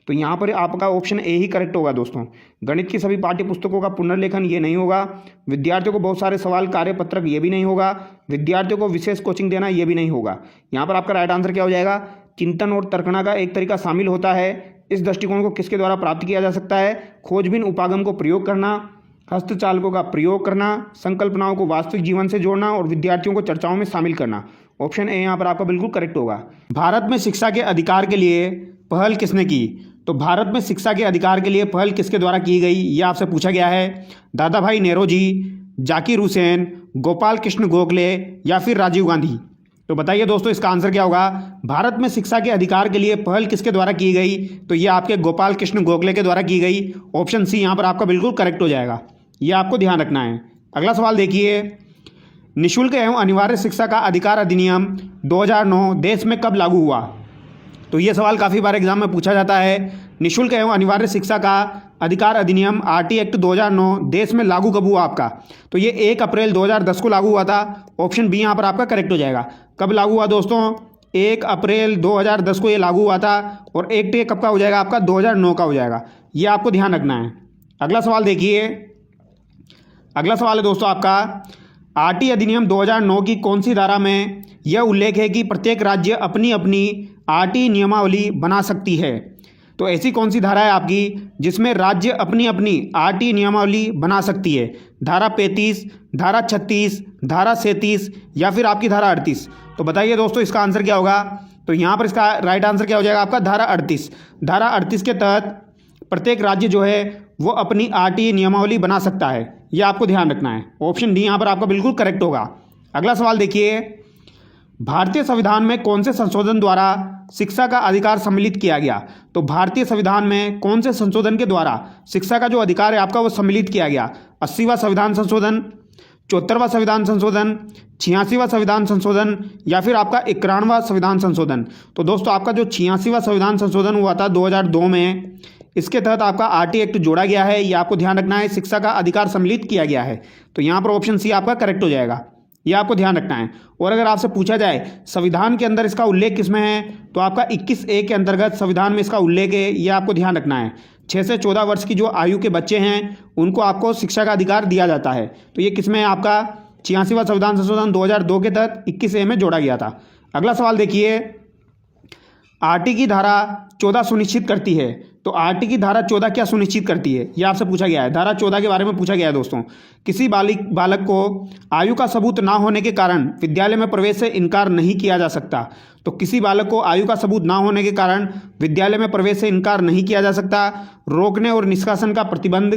तो यहाँ पर आपका ऑप्शन ए ही करेक्ट होगा दोस्तों। गणित की सभी पाठ्य पुस्तकों का पुनर्लेखन ये नहीं होगा, विद्यार्थियों को बहुत सारे सवाल कार्यपत्रक ये भी नहीं होगा, विद्यार्थियों को विशेष कोचिंग देना ये भी नहीं होगा। यहाँ पर आपका राइट आंसर क्या हो जाएगा? चिंतन और तर्कना का एक तरीका शामिल होता है। इस दृष्टिकोण को किसके द्वारा प्राप्त किया जा सकता है? खोजबीन उपागम को प्रयोग करना, हस्तचालकों का प्रयोग करना, संकल्पनाओं को वास्तविक जीवन से जोड़ना और विद्यार्थियों को चर्चाओं में शामिल करना। ऑप्शन ए यहाँ पर आपका बिल्कुल करेक्ट होगा। भारत में शिक्षा के अधिकार के लिए पहल किसने की? तो भारत में शिक्षा के अधिकार के लिए पहल किसके द्वारा की गई, यह आपसे पूछा गया है। दादा भाई नेरोजी, जाकिर हुसैन, गोपाल कृष्ण गोखले या फिर राजीव गांधी। तो बताइए दोस्तों इसका आंसर क्या होगा? भारत में शिक्षा के अधिकार के लिए पहल किसके द्वारा की गई? तो ये आपके गोपाल कृष्ण गोखले के द्वारा की गई। ऑप्शन सी यहाँ पर आपका बिल्कुल करेक्ट हो जाएगा। ये आपको ध्यान रखना है। अगला सवाल देखिए, निःशुल्क एवं अनिवार्य शिक्षा का अधिकार अधिनियम 2009 देश में कब लागू हुआ? तो ये सवाल काफ़ी बार एग्जाम में पूछा जाता है। निःशुल्क एवं अनिवार्य शिक्षा का अधिकार अधिनियम आरटी एक्ट 2009 देश में लागू कब हुआ आपका? तो ये 1 अप्रैल 2010 को लागू हुआ था। ऑप्शन बी यहाँ पर आपका करेक्ट हो जाएगा। कब लागू हुआ दोस्तों? 1 अप्रैल 2010 को ये लागू हुआ था। और एक्ट ये कब का हो जाएगा आपका? 2009 का हो जाएगा। ये आपको ध्यान रखना है। अगला सवाल देखिए, अगला सवाल है दोस्तों आपका, आरटी अधिनियम 2009 की कौन सी धारा में यह उल्लेख है कि प्रत्येक राज्य अपनी अपनी आरटी नियमावली बना सकती है? तो ऐसी कौन सी धारा है आपकी जिसमें राज्य अपनी अपनी आरटी नियमावली बना सकती है? धारा 35, धारा 36, धारा 37 या फिर आपकी धारा 38। तो बताइए दोस्तों इसका आंसर क्या होगा? तो यहाँ पर इसका राइट आंसर क्या हो जाएगा आपका? धारा 38। धारा 38 के तहत प्रत्येक राज्य जो है वो अपनी आरटी नियमावली बना सकता है। यह आपको ध्यान रखना है। ऑप्शन डी यहाँ पर आपका बिल्कुल करेक्ट होगा। अगला सवाल देखिए, भारतीय संविधान में कौन से संशोधन द्वारा शिक्षा का अधिकार सम्मिलित किया गया? तो भारतीय संविधान में कौन से संशोधन के द्वारा शिक्षा का जो अधिकार है आपका वो सम्मिलित किया गया? 80वां संविधान संशोधन, 74वां संविधान संशोधन, 86वां संविधान संशोधन या फिर आपका 91वां संविधान संशोधन। तो दोस्तों आपका जो 86वां संविधान संशोधन हुआ था 2002 में, इसके तहत आपका आरटी एक्ट जोड़ा गया है। ये आपको ध्यान रखना है, शिक्षा का अधिकार सम्मिलित किया गया है। तो यहाँ पर ऑप्शन सी आपका करेक्ट हो जाएगा। ये आपको ध्यान रखना है। और अगर आपसे पूछा जाए संविधान के अंदर इसका उल्लेख किसमें है, तो आपका 21A के अंतर्गत संविधान में इसका उल्लेख है। ये आपको ध्यान रखना है। 6 से 14 वर्ष की जो आयु के बच्चे हैं उनको आपको शिक्षा का अधिकार दिया जाता है। तो ये किसमें है आपका? 86वां संविधान संशोधन 2002 के तहत 21A में जोड़ा गया था। अगला सवाल देखिए, आरटी की धारा 14 सुनिश्चित करती है। तो आरटी की धारा 14 क्या सुनिश्चित करती है, यह आपसे पूछा गया है। धारा 14 के बारे में पूछा गया है दोस्तों। किसी बालक को आयु का सबूत ना होने के कारण विद्यालय में प्रवेश से इनकार नहीं किया जा सकता। तो किसी बालक को आयु का सबूत ना होने के कारण विद्यालय में प्रवेश से इनकार नहीं किया जा सकता। रोकने और निष्कासन का प्रतिबंध।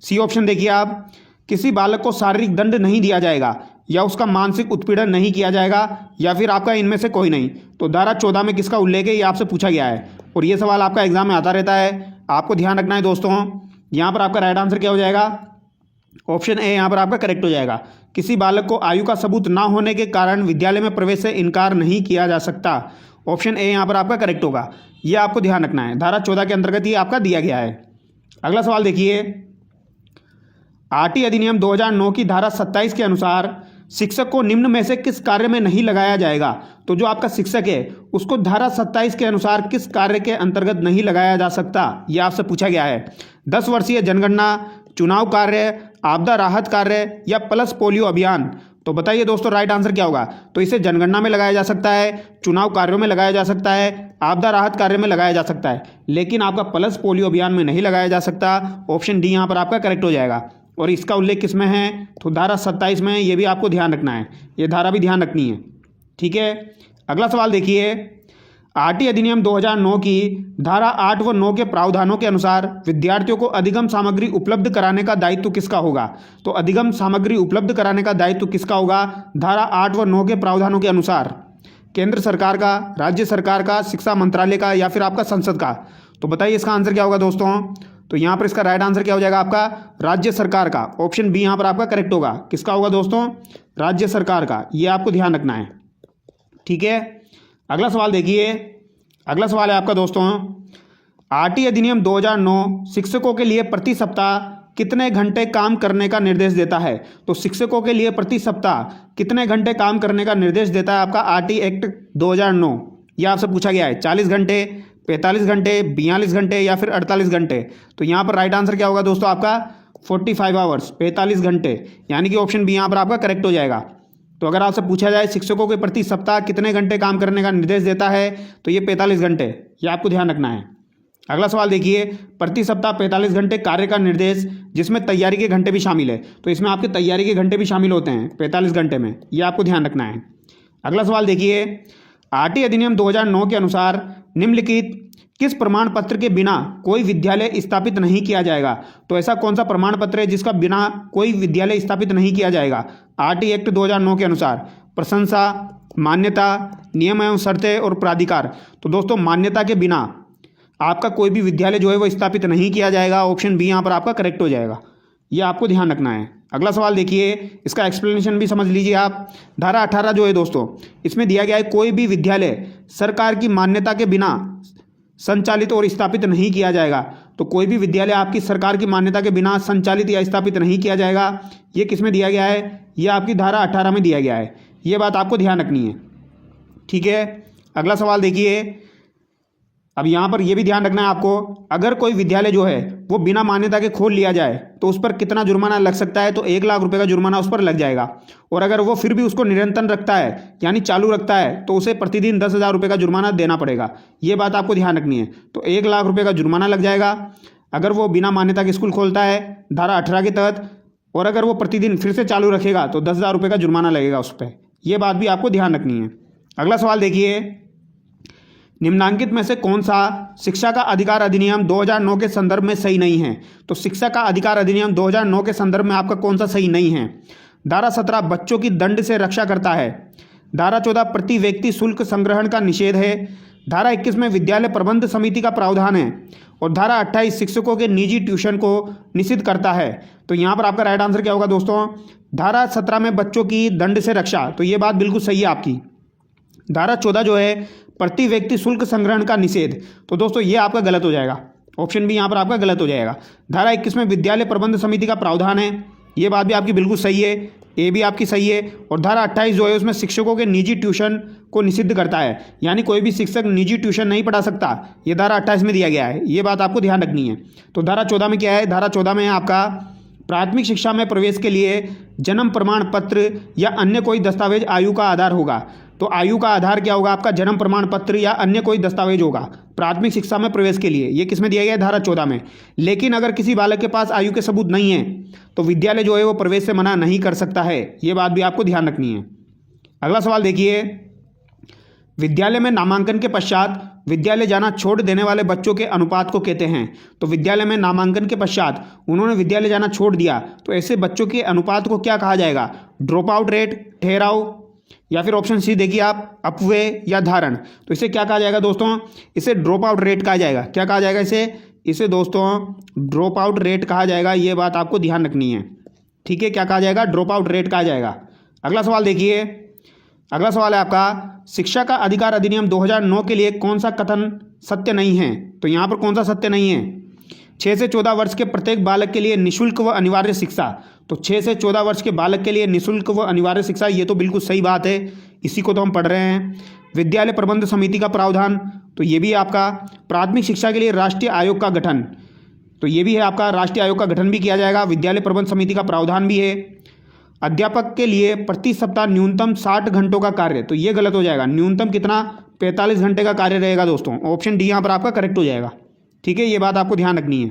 सी ऑप्शन देखिए आप, किसी बालक को शारीरिक दंड नहीं दिया जाएगा या उसका मानसिक उत्पीड़न नहीं किया जाएगा या फिर आपका इनमें से कोई नहीं। तो धारा 14 में किसका उल्लेख है, ये आपसे पूछा गया है। और ये सवाल आपका एग्जाम में आता रहता है, आपको ध्यान रखना है दोस्तों। यहाँ पर आपका राइट आंसर क्या हो जाएगा? ऑप्शन ए यहाँ पर आपका करेक्ट हो जाएगा। किसी बालक को आयु का सबूत ना होने के कारण विद्यालय में प्रवेश से इनकार नहीं किया जा सकता। ऑप्शन ए यहाँ पर आपका करेक्ट होगा। ये आपको ध्यान रखना है। धारा 14 के अंतर्गत ये आपका दिया गया है। अगला सवाल देखिए, आरटी अधिनियम 2009 की धारा 27 के अनुसार शिक्षक को निम्न में से किस कार्य में नहीं लगाया जाएगा? तो जो आपका शिक्षक है उसको धारा 27 के अनुसार किस कार्य के अंतर्गत नहीं लगाया जा सकता, यह आपसे पूछा गया है। 10 वर्षीय जनगणना, चुनाव कार्य, आपदा राहत कार्य या पल्स पोलियो अभियान। तो बताइए दोस्तों राइट आंसर क्या होगा? तो इसे जनगणना में लगाया जा सकता है, चुनाव कार्यों में लगाया जा सकता है, आपदा राहत कार्य में लगाया जा सकता है, लेकिन आपका पल्स पोलियो अभियान में नहीं लगाया जा सकता। ऑप्शन डी यहाँ पर आपका करेक्ट हो जाएगा। और इसका उल्लेख किस में है? तो धारा 27 में। ये भी आपको ध्यान रखना है, ये धारा भी ध्यान रखनी है। ठीक है, अगला सवाल देखिए, आरटी अधिनियम 2009 की धारा 8 व 9 के प्रावधानों के अनुसार विद्यार्थियों को अधिगम सामग्री उपलब्ध कराने का दायित्व किसका होगा? तो अधिगम सामग्री उपलब्ध कराने का दायित्व किसका होगा? धारा 8 व 9 के प्रावधानों के अनुसार केंद्र सरकार का, राज्य सरकार का, शिक्षा मंत्रालय का या फिर आपका संसद का। तो बताइए इसका आंसर क्या होगा दोस्तों? तो यहाँ पर इसका राइट आंसर क्या हो जाएगा आपका? राज्य सरकार का। ऑप्शन बी यहाँ पर आपका करेक्ट होगा। किसका होगा दोस्तों? राज्य सरकार का। ये आपको ध्यान रखना है। ठीक है, अगला सवाल देखिए। अगला सवाल है आपका दोस्तों, आरटी अधिनियम 2009 शिक्षकों के लिए प्रति सप्ताह कितने घंटे काम करने का निर्देश देता है? तो शिक्षकों के लिए प्रति सप्ताह कितने घंटे काम करने का निर्देश देता है आपका आरटी एक्ट 2009? यह आपसे पूछा गया है। 40 घंटे, 45 घंटे, 42 घंटे या फिर 48 घंटे। तो यहाँ पर राइट आंसर क्या होगा दोस्तों आपका 45 आवर्स, 45 घंटे, यानी कि ऑप्शन बी यहाँ पर आपका करेक्ट हो जाएगा। तो अगर आपसे पूछा जाए शिक्षकों के प्रति सप्ताह कितने घंटे काम करने का निर्देश देता है, तो ये 45 घंटे, ये आपको ध्यान रखना है। अगला सवाल देखिए, प्रति सप्ताह 45 घंटे कार्य का निर्देश जिसमें तैयारी के घंटे भी शामिल है। तो इसमें आपके तैयारी के घंटे भी शामिल होते हैं 45 घंटे में, ये आपको ध्यान रखना है। अगला सवाल देखिए, आरटी अधिनियम 2009 के अनुसार निम्नलिखित किस प्रमाण पत्र के बिना कोई विद्यालय स्थापित नहीं किया जाएगा? तो ऐसा कौन सा प्रमाण पत्र है जिसका बिना कोई विद्यालय स्थापित नहीं किया जाएगा आरटी एक्ट 2009 के अनुसार? प्रशंसा, मान्यता, नियम एवं शर्तें और प्राधिकार। तो दोस्तों मान्यता के बिना आपका कोई भी विद्यालय जो है वो स्थापित नहीं किया जाएगा। ऑप्शन बी यहाँ पर आपका करेक्ट हो जाएगा, ये आपको ध्यान रखना है। अगला सवाल देखिए, इसका एक्सप्लेनेशन भी समझ लीजिए आप। धारा 18 जो है दोस्तों, इसमें दिया गया है कोई भी विद्यालय सरकार की मान्यता के बिना संचालित और स्थापित नहीं किया जाएगा। तो कोई भी विद्यालय आपकी सरकार की मान्यता के बिना संचालित या स्थापित नहीं किया जाएगा। ये किस में दिया गया है? ये आपकी धारा 18 में दिया गया है। ये बात आपको ध्यान रखनी है, ठीक है। अगला सवाल देखिए, अब यहाँ पर यह भी ध्यान रखना है आपको, अगर कोई विद्यालय जो है वो बिना मान्यता के खोल लिया जाए तो उस पर कितना जुर्माना लग सकता है? तो 1 लाख रुपए का जुर्माना उस पर लग जाएगा। और अगर वो फिर भी उसको निरंतर रखता है यानी चालू रखता है तो उसे प्रतिदिन 10,000 रुपये का जुर्माना देना पड़ेगा। ये बात आपको ध्यान रखनी है। तो 1 लाख रुपये का जुर्माना लग जाएगा अगर वो बिना मान्यता के स्कूल खोलता है धारा 18 के तहत, और अगर वो प्रतिदिन फिर से चालू रखेगा तो 10,000 रुपये का जुर्माना लगेगा उस पर। यह बात भी आपको ध्यान रखनी है। अगला सवाल देखिए, निम्नांकित में से कौन सा शिक्षा का अधिकार अधिनियम 2009 के संदर्भ में सही नहीं है? तो शिक्षा का अधिकार अधिनियम 2009 के संदर्भ में आपका कौन सा सही नहीं है? धारा 17 बच्चों की दंड से रक्षा करता है। धारा 14 प्रति व्यक्ति शुल्क संग्रहण का निषेध है। धारा 21 में विद्यालय प्रबंध समिति का प्रावधान है। और धारा 28 शिक्षकों के निजी ट्यूशन को निषिद्ध करता है। तो यहाँ पर आपका राइट आंसर क्या होगा दोस्तों? धारा 17 में बच्चों की दंड से रक्षा, तो ये बात बिल्कुल सही है आपकी। धारा 14 जो है प्रति व्यक्ति शुल्क संग्रहण का निषेध, तो दोस्तों ये आपका गलत हो जाएगा। ऑप्शन बी यहाँ पर आपका गलत हो जाएगा। धारा 21 में विद्यालय प्रबंध समिति का प्रावधान है, ये बात भी आपकी बिल्कुल सही है, ये भी आपकी सही है। और धारा 28 जो है उसमें शिक्षकों के निजी ट्यूशन को निषिद्ध करता है, यानी कोई भी शिक्षक निजी ट्यूशन नहीं पढ़ा सकता, ये धारा 28 में दिया गया है। ये बात आपको ध्यान रखनी है। तो धारा 14 में क्या है? धारा 14 में आपका प्राथमिक शिक्षा में प्रवेश के लिए जन्म प्रमाण पत्र या अन्य कोई दस्तावेज आयु का आधार होगा। तो आयु का आधार क्या होगा? आपका जन्म प्रमाण पत्र या अन्य कोई दस्तावेज होगा प्राथमिक शिक्षा में प्रवेश के लिए। ये किस में दिया गया है? धारा 14 में। लेकिन अगर किसी बालक के पास आयु के सबूत नहीं है तो विद्यालय जो है वो प्रवेश से मना नहीं कर सकता है। ये बात भी आपको ध्यान रखनी है। अगला सवाल देखिए, विद्यालय में नामांकन के पश्चात विद्यालय जाना छोड़ देने वाले बच्चों के अनुपात को कहते हैं। तो विद्यालय में नामांकन के पश्चात उन्होंने विद्यालय जाना छोड़ दिया तो ऐसे बच्चों के अनुपात को क्या कहा जाएगा? ड्रॉप आउट रेट, ठहराव, या फिर ऑप्शन सी देखिए आप, अपव्यय या धारण। तो इसे क्या कहा जाएगा दोस्तों? इसे ड्रॉप आउट रेट कहा जाएगा। क्या कहा जाएगा इसे दोस्तों ड्रॉप आउट रेट कहा जाएगा। ये बात आपको ध्यान रखनी है, ठीक है। क्या कहा जाएगा? ड्रॉप आउट रेट कहा जाएगा। अगला सवाल देखिए, अगला सवाल है आपका, शिक्षा का अधिकार अधिनियम 2009 के लिए कौन सा कथन सत्य नहीं है? तो यहाँ पर कौन सा सत्य नहीं है? 6 से 14 वर्ष के प्रत्येक बालक के लिए निःशुल्क व अनिवार्य शिक्षा। तो 6 से 14 वर्ष के बालक के लिए निःशुल्क व अनिवार्य शिक्षा, ये तो बिल्कुल सही बात है, इसी को तो हम पढ़ रहे हैं। विद्यालय प्रबंध समिति का प्रावधान, तो ये भी आपका। प्राथमिक शिक्षा के लिए राष्ट्रीय आयोग का गठन, तो ये भी है आपका, राष्ट्रीय आयोग का गठन भी किया जाएगा। विद्यालय प्रबंध समिति का प्रावधान भी है। अध्यापक के लिए प्रति सप्ताह न्यूनतम 60 घंटों का कार्य, तो ये गलत हो जाएगा। न्यूनतम कितना? 45 घंटे का कार्य रहेगा दोस्तों। ऑप्शन डी यहाँ पर आपका करेक्ट हो जाएगा, ठीक है। ये बात आपको ध्यान रखनी है।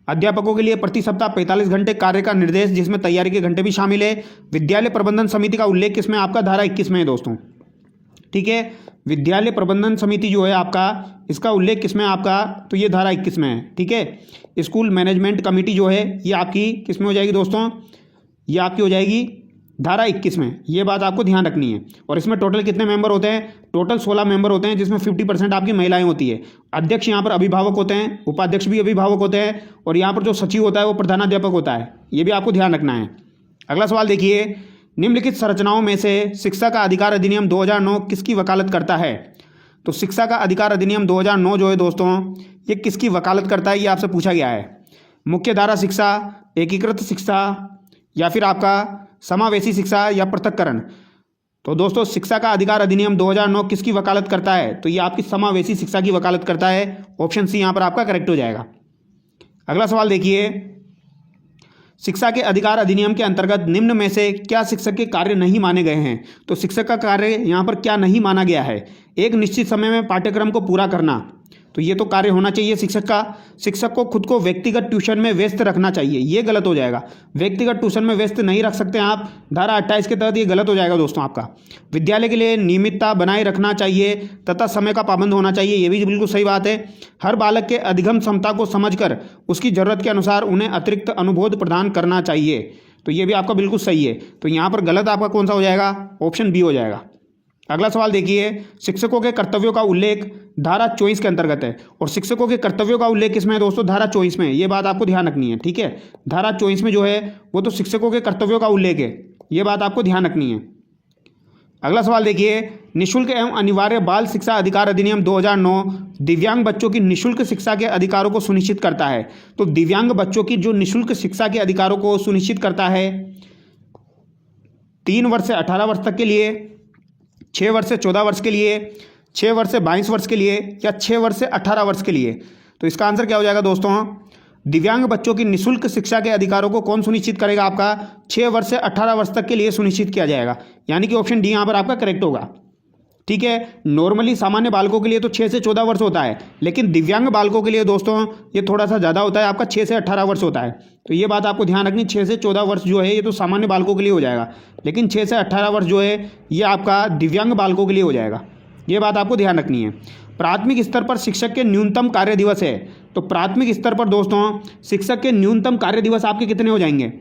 अध्यापकों के लिए प्रति सप्ताह 45 घंटे कार्य का निर्देश जिसमें तैयारी के घंटे भी शामिल है। विद्यालय प्रबंधन समिति का उल्लेख किसमें? आपका धारा 21 में है दोस्तों, ठीक है। विद्यालय प्रबंधन समिति जो है आपका, इसका उल्लेख किसमें आपका? तो ये धारा 21 में है, ठीक है। स्कूल मैनेजमेंट कमेटी जो है ये आपकी किसमें हो जाएगी दोस्तों? ये आपकी हो जाएगी धारा 21 में। ये बात आपको ध्यान रखनी है। और इसमें टोटल कितने मेंबर होते हैं? टोटल 16 मेंबर होते हैं, जिसमें 50% आपकी महिलाएं होती है। अध्यक्ष यहाँ पर अभिभावक होते हैं, उपाध्यक्ष भी अभिभावक होते हैं, और यहाँ पर जो सचिव होता है वो प्रधानाध्यापक होता है। ये भी आपको ध्यान रखना है। अगला सवाल देखिए, निम्नलिखित संरचनाओं में से शिक्षा का अधिकार अधिनियम 2009 किसकी वकालत करता है? तो शिक्षा का अधिकार अधिनियम 2009 जो है दोस्तों, ये किसकी वकालत करता है, ये आपसे पूछा गया है। मुख्य धारा शिक्षा, एकीकृत शिक्षा या फिर आपका समावेशी शिक्षा या पृथक्करण। तो दोस्तों शिक्षा का अधिकार अधिनियम 2009 किसकी वकालत करता है? तो ये आपकी समावेशी शिक्षा की वकालत करता है। ऑप्शन सी यहाँ पर आपका करेक्ट हो जाएगा। अगला सवाल देखिए, शिक्षा के अधिकार अधिनियम के अंतर्गत निम्न में से क्या शिक्षक के कार्य नहीं माने गए हैं? तो शिक्षक का कार्य यहाँ पर क्या नहीं माना गया है? एक निश्चित समय में पाठ्यक्रम को पूरा करना, तो ये तो कार्य होना चाहिए शिक्षक का। शिक्षक को खुद को व्यक्तिगत ट्यूशन में व्यस्त रखना चाहिए, ये गलत हो जाएगा। व्यक्तिगत ट्यूशन में व्यस्त नहीं रख सकते आप, धारा 28 के तहत ये गलत हो जाएगा दोस्तों आपका। विद्यालय के लिए नियमितता बनाए रखना चाहिए तथा समय का पाबंद होना चाहिए, ये भी बिल्कुल सही बात है। हर बालक के अधिगम क्षमता को समझकर उसकी ज़रूरत के अनुसार उन्हें अतिरिक्त अनुबोध प्रदान करना चाहिए, तो ये भी आपका बिल्कुल सही है। तो यहाँ पर गलत आपका कौन सा हो जाएगा? ऑप्शन बी हो जाएगा। अगला सवाल देखिए, शिक्षकों के कर्तव्यों का उल्लेख धारा 24 के अंतर्गत है, और शिक्षकों के कर्तव्यों का उल्लेख किसमें है दोस्तों? धारा 24 में। ये बात आपको ध्यान रखनी है, ठीक है। धारा 24 में जो है वो तो शिक्षकों के कर्तव्यों का उल्लेख है, ये बात आपको ध्यान रखनी है। अगला सवाल देखिए, निःशुल्क एवं अनिवार्य बाल शिक्षा अधिकार अधिनियम 2009 दिव्यांग बच्चों की निःशुल्क शिक्षा के अधिकारों को सुनिश्चित करता है। तो दिव्यांग बच्चों की जो निःशुल्क शिक्षा के अधिकारों को सुनिश्चित करता है 3 वर्ष से 18 वर्ष तक के लिए, 6 वर्ष से 14 वर्ष के लिए, 6 वर्ष से 22 वर्ष के लिए या 6 वर्ष से 18 वर्ष के लिए। तो इसका आंसर क्या हो जाएगा दोस्तों? दिव्यांग बच्चों की निःशुल्क शिक्षा के अधिकारों को कौन सुनिश्चित करेगा? आपका 6 वर्ष से 18 वर्ष तक के लिए सुनिश्चित किया जाएगा, यानी कि ऑप्शन डी यहाँ पर आपका करेक्ट होगा, ठीक है। नॉर्मली सामान्य बालकों के लिए तो 6 से 14 वर्ष होता है, लेकिन दिव्यांग बालकों के लिए दोस्तों ये थोड़ा सा ज़्यादा होता है, आपका 6 से 18 वर्ष होता है। तो ये बात आपको ध्यान रखनी, 6 से 14 वर्ष जो है ये तो सामान्य बालकों के लिए हो जाएगा, लेकिन 6 से 18 वर्ष जो है ये आपका दिव्यांग बालकों के लिए हो जाएगा, ये बात आपको ध्यान रखनी है। प्राथमिक स्तर पर शिक्षक के न्यूनतम कार्य दिवस है, तो प्राथमिक स्तर पर दोस्तों शिक्षक के न्यूनतम कार्य दिवस आपके कितने हो जाएंगे?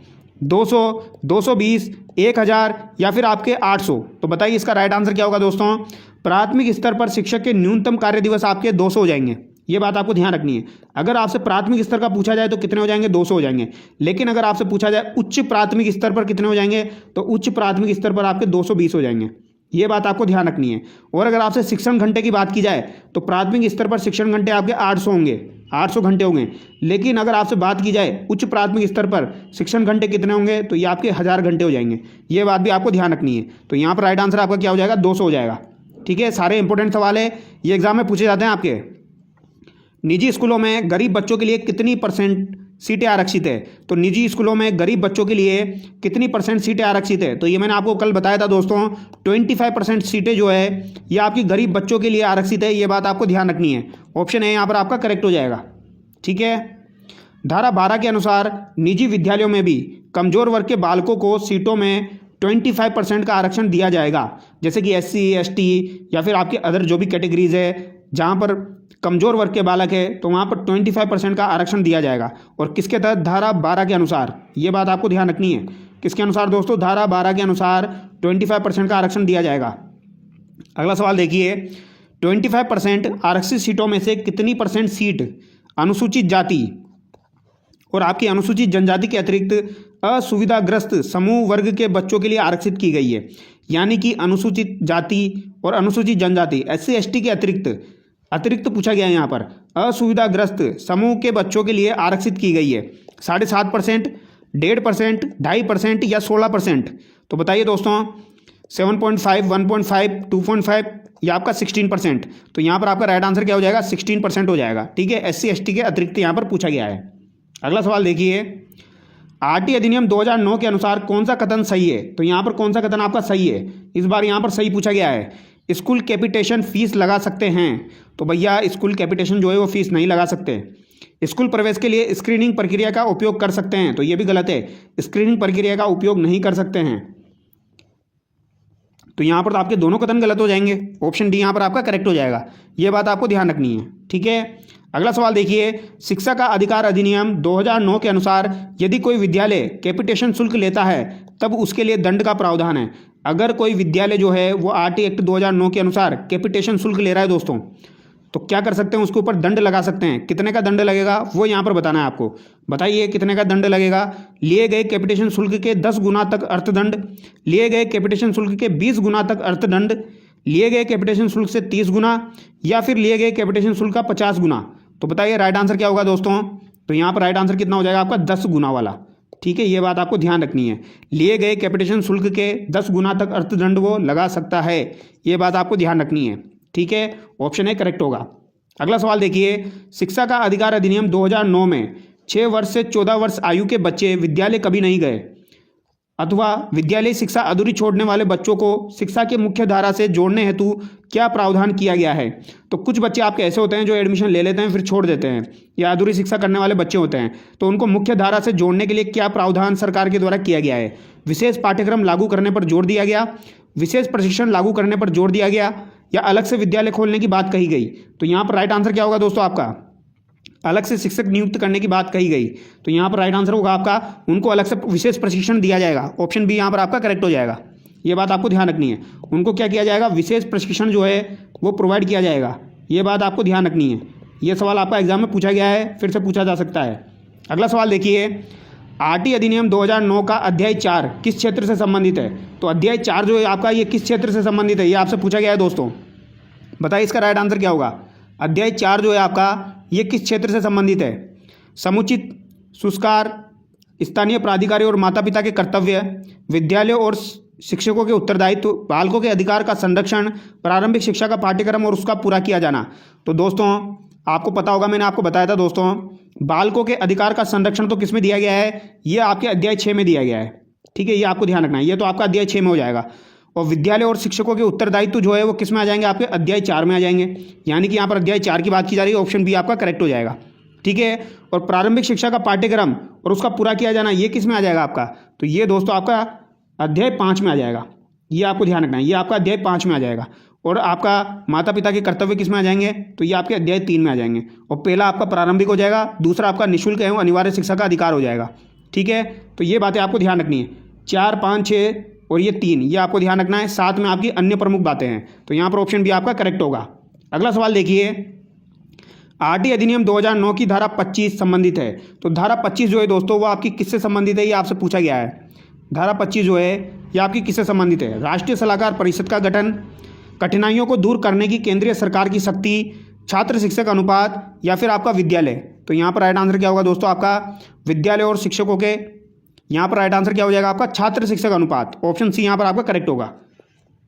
200, 220, 1000 या फिर आपके 800। तो बताइए इसका राइट आंसर क्या होगा दोस्तों? प्राथमिक स्तर पर शिक्षक के न्यूनतम कार्य दिवस आपके 200 हो जाएंगे, ये बात आपको ध्यान रखनी है। अगर आपसे प्राथमिक स्तर का पूछा जाए तो कितने हो जाएंगे? 200 हो जाएंगे। लेकिन अगर आपसे पूछा जाए उच्च प्राथमिक स्तर पर कितने हो जाएंगे, तो उच्च प्राथमिक स्तर पर आपके 220 हो जाएंगे, ये बात आपको ध्यान रखनी है। और अगर आपसे शिक्षण घंटे की बात की जाए तो प्राथमिक स्तर पर शिक्षण घंटे आपके 800 होंगे, 800 घंटे होंगे। लेकिन अगर आपसे बात की जाए उच्च प्राथमिक स्तर पर शिक्षण घंटे कितने होंगे, तो ये आपके 1000 घंटे हो जाएंगे, ये बात भी आपको ध्यान रखनी है। तो यहाँ पर राइट आंसर आपका क्या हो जाएगा? 200 हो जाएगा, ठीक है। सारे इंपॉर्टेंट सवाल है, ये एग्जाम में पूछे जाते हैं आपके। निजी स्कूलों में गरीब बच्चों के लिए कितनी % सीटें आरक्षित है? तो निजी स्कूलों में गरीब बच्चों के लिए कितनी % सीटें आरक्षित है? तो ये मैंने आपको कल बताया था दोस्तों, 25% सीटें जो है ये आपकी गरीब बच्चों के लिए आरक्षित है, ये बात आपको ध्यान रखनी है। ऑप्शन है यहाँ पर आपका करेक्ट हो जाएगा, ठीक है। धारा 12 के अनुसार निजी विद्यालयों में भी कमजोर वर्ग के बालकों को सीटों में 25% का आरक्षण दिया जाएगा, जैसे कि SC, ST या फिर आपके अदर जो भी कैटेगरीज है जहाँ पर कमजोर वर्ग के बालक है, तो वहाँ पर 25% का आरक्षण दिया जाएगा। और किसके तहत? धारा 12 के अनुसार, ये बात आपको ध्यान रखनी है। किसके अनुसार दोस्तों? धारा 12 के अनुसार 25% का आरक्षण दिया जाएगा। अगला सवाल देखिए, 25% आरक्षित सीटों में से कितनी % सीट अनुसूचित जाति और आपकी अनुसूचित जनजाति के अतिरिक्त असुविधाग्रस्त समूह वर्ग के बच्चों के लिए आरक्षित की गई है? यानी कि अनुसूचित जाति और अनुसूचित जनजाति SC ST के अतिरिक्त पूछा गया है यहाँ पर, असुविधाग्रस्त समूह के बच्चों के लिए आरक्षित की गई है 7.5%, 1.5%, 2.5% या 16%। तो बताइए दोस्तों, 7.5, 1.5, 2.5 या आपका 16%। तो यहाँ पर आपका राइट आंसर क्या हो जाएगा? 16% हो जाएगा, ठीक है। SC ST के अतिरिक्त यहाँ पर पूछा गया है। अगला सवाल देखिए, RT अधिनियम 2009 के अनुसार कौन सा कथन सही है? तो यहाँ पर कौन सा कथन आपका सही है? इस बार यहाँ पर सही पूछा गया है। स्कूल कैपिटेशन फीस लगा सकते हैं, तो भैया स्कूल कैपिटेशन जो है वो फीस नहीं लगा सकते। स्कूल प्रवेश के लिए स्क्रीनिंग प्रक्रिया का उपयोग कर सकते हैं, तो ये भी गलत है, स्क्रीनिंग प्रक्रिया का उपयोग नहीं कर सकते हैं। तो यहाँ पर तो आपके दोनों कथन गलत हो जाएंगे, ऑप्शन डी यहाँ पर आपका करेक्ट हो जाएगा, ये बात आपको ध्यान रखनी है, ठीक है। अगला सवाल देखिए, शिक्षा का अधिकार अधिनियम 2009 के अनुसार यदि कोई विद्यालय कैपिटेशन शुल्क लेता है तब उसके लिए दंड का प्रावधान है। अगर कोई विद्यालय जो है वो RT एक्ट 2009 के अनुसार कैपिटेशन शुल्क ले रहा है दोस्तों, तो क्या कर सकते हैं? उसके ऊपर दंड लगा सकते हैं। कितने का दंड लगेगा वो यहाँ पर बताना है आपको। बताइए कितने का दंड लगेगा? लिए गए कैपिटेशन शुल्क के 10 गुना तक अर्थदंड, लिए गए कैपिटेशन शुल्क के 20 गुना तक अर्थदंड, लिए गए कैपिटेशन शुल्क से 30 गुना, या फिर लिए गए कैपिटेशन शुल्क का 50 गुना। तो बताइए राइट आंसर क्या होगा दोस्तों? तो यहाँ पर राइट आंसर कितना हो जाएगा आपका 10 गुना वाला। ठीक है, ये बात आपको ध्यान रखनी है। लिए गए कैपिटेशन शुल्क के 10 गुना तक अर्थदंड वो लगा सकता है, ये बात आपको ध्यान रखनी है। ठीक है, ऑप्शन ए करेक्ट होगा। अगला सवाल देखिए, शिक्षा का अधिकार अधिनियम 2009 में 6 वर्ष से 14 वर्ष आयु के बच्चे विद्यालय कभी नहीं गए अथवा विद्यालय शिक्षा अधूरी छोड़ने वाले बच्चों को शिक्षा के मुख्य धारा से जोड़ने हेतु क्या प्रावधान किया गया है। तो कुछ बच्चे आपके ऐसे होते हैं जो एडमिशन ले लेते हैं फिर छोड़ देते हैं, या अधूरी शिक्षा करने वाले बच्चे होते हैं, तो उनको मुख्य धारा से जोड़ने के लिए क्या प्रावधान सरकार के द्वारा किया गया है। विशेष पाठ्यक्रम लागू करने पर जोर दिया गया, विशेष प्रशिक्षण लागू करने पर जोर दिया गया, या अलग से विद्यालय खोलने की बात कही गई। तो यहाँ पर राइट आंसर क्या होगा दोस्तों आपका, अलग से शिक्षक नियुक्त करने की बात कही गई। तो यहाँ पर राइट आंसर होगा आपका उनको अलग से विशेष प्रशिक्षण दिया जाएगा। ऑप्शन बी यहाँ पर आपका करेक्ट हो जाएगा। ये बात आपको ध्यान रखनी है, उनको क्या किया जाएगा, विशेष प्रशिक्षण जो है वो प्रोवाइड किया जाएगा। ये बात आपको ध्यान रखनी है। ये सवाल आपका एग्जाम में पूछा गया है, फिर से पूछा जा सकता है। अगला सवाल देखिए, आरटी अधिनियम 2009 का अध्याय 4 किस क्षेत्र से संबंधित है। तो अध्याय 4 जो है आपका ये किस क्षेत्र से संबंधित है, ये आपसे पूछा गया है दोस्तों। बताइए इसका राइट आंसर क्या होगा। अध्याय 4 जो है आपका ये किस क्षेत्र से संबंधित है। समुचित संस्कार, स्थानीय प्राधिकारी और माता पिता के कर्तव्य, विद्यालय और शिक्षकों के उत्तरदायित्व, बालकों के अधिकार का संरक्षण, प्रारंभिक शिक्षा का पाठ्यक्रम और उसका पूरा किया जाना। तो दोस्तों आपको पता होगा, मैंने आपको बताया था दोस्तों, बालकों के अधिकार का संरक्षण तो किस में दिया गया है, ये आपके अध्याय 6 में दिया गया है। ठीक है, ये आपको ध्यान रखना है, ये तो आपका अध्याय 6 में हो जाएगा। और विद्यालय और शिक्षकों के उत्तरदायित्व जो है वो किस में आ जाएंगे, आपके अध्याय 4 में आ जाएंगे। यानी कि यहाँ पर अध्याय 4 की बात की जा रही है, ऑप्शन बी आपका करेक्ट हो जाएगा। ठीक है, और प्रारंभिक शिक्षा का पाठ्यक्रम और उसका पूरा किया जाना ये किस में आ जाएगा आपका, तो ये दोस्तों आपका अध्याय 5 में आ जाएगा। ये आपको ध्यान रखना है, ये आपका अध्याय 5 में आ जाएगा। और आपका माता पिता के कर्तव्य किस में आ जाएंगे, तो ये आपके अध्याय 3 में आ जाएंगे। और पहला आपका प्रारंभिक हो जाएगा, दूसरा आपका निःशुल्क एवं अनिवार्य शिक्षा का अधिकार हो जाएगा। ठीक है, तो ये बातें आपको ध्यान रखनी है। 4, 5, 6 और ये 3, ये आपको ध्यान रखना है। साथ में आपकी अन्य प्रमुख बातें हैं, तो यहाँ पर ऑप्शन भी आपका करेक्ट होगा। अगला सवाल देखिए, आरटी अधिनियम 2009 की धारा 25 संबंधित है। तो धारा 25 जो है दोस्तों वो आपकी किससे संबंधित है, ये आपसे पूछा गया है। धारा 25 जो है ये आपकी किससे संबंधित है। राष्ट्रीय सलाहकार परिषद का गठन, कठिनाइयों को दूर करने की केंद्रीय सरकार की शक्ति, छात्र शिक्षक अनुपात, या फिर आपका विद्यालय। तो यहाँ पर राइट आंसर क्या होगा दोस्तों आपका, विद्यालय और शिक्षकों के, यहाँ पर राइट आंसर क्या हो जाएगा आपका, छात्र शिक्षक अनुपात। ऑप्शन सी यहाँ पर आपका करेक्ट होगा।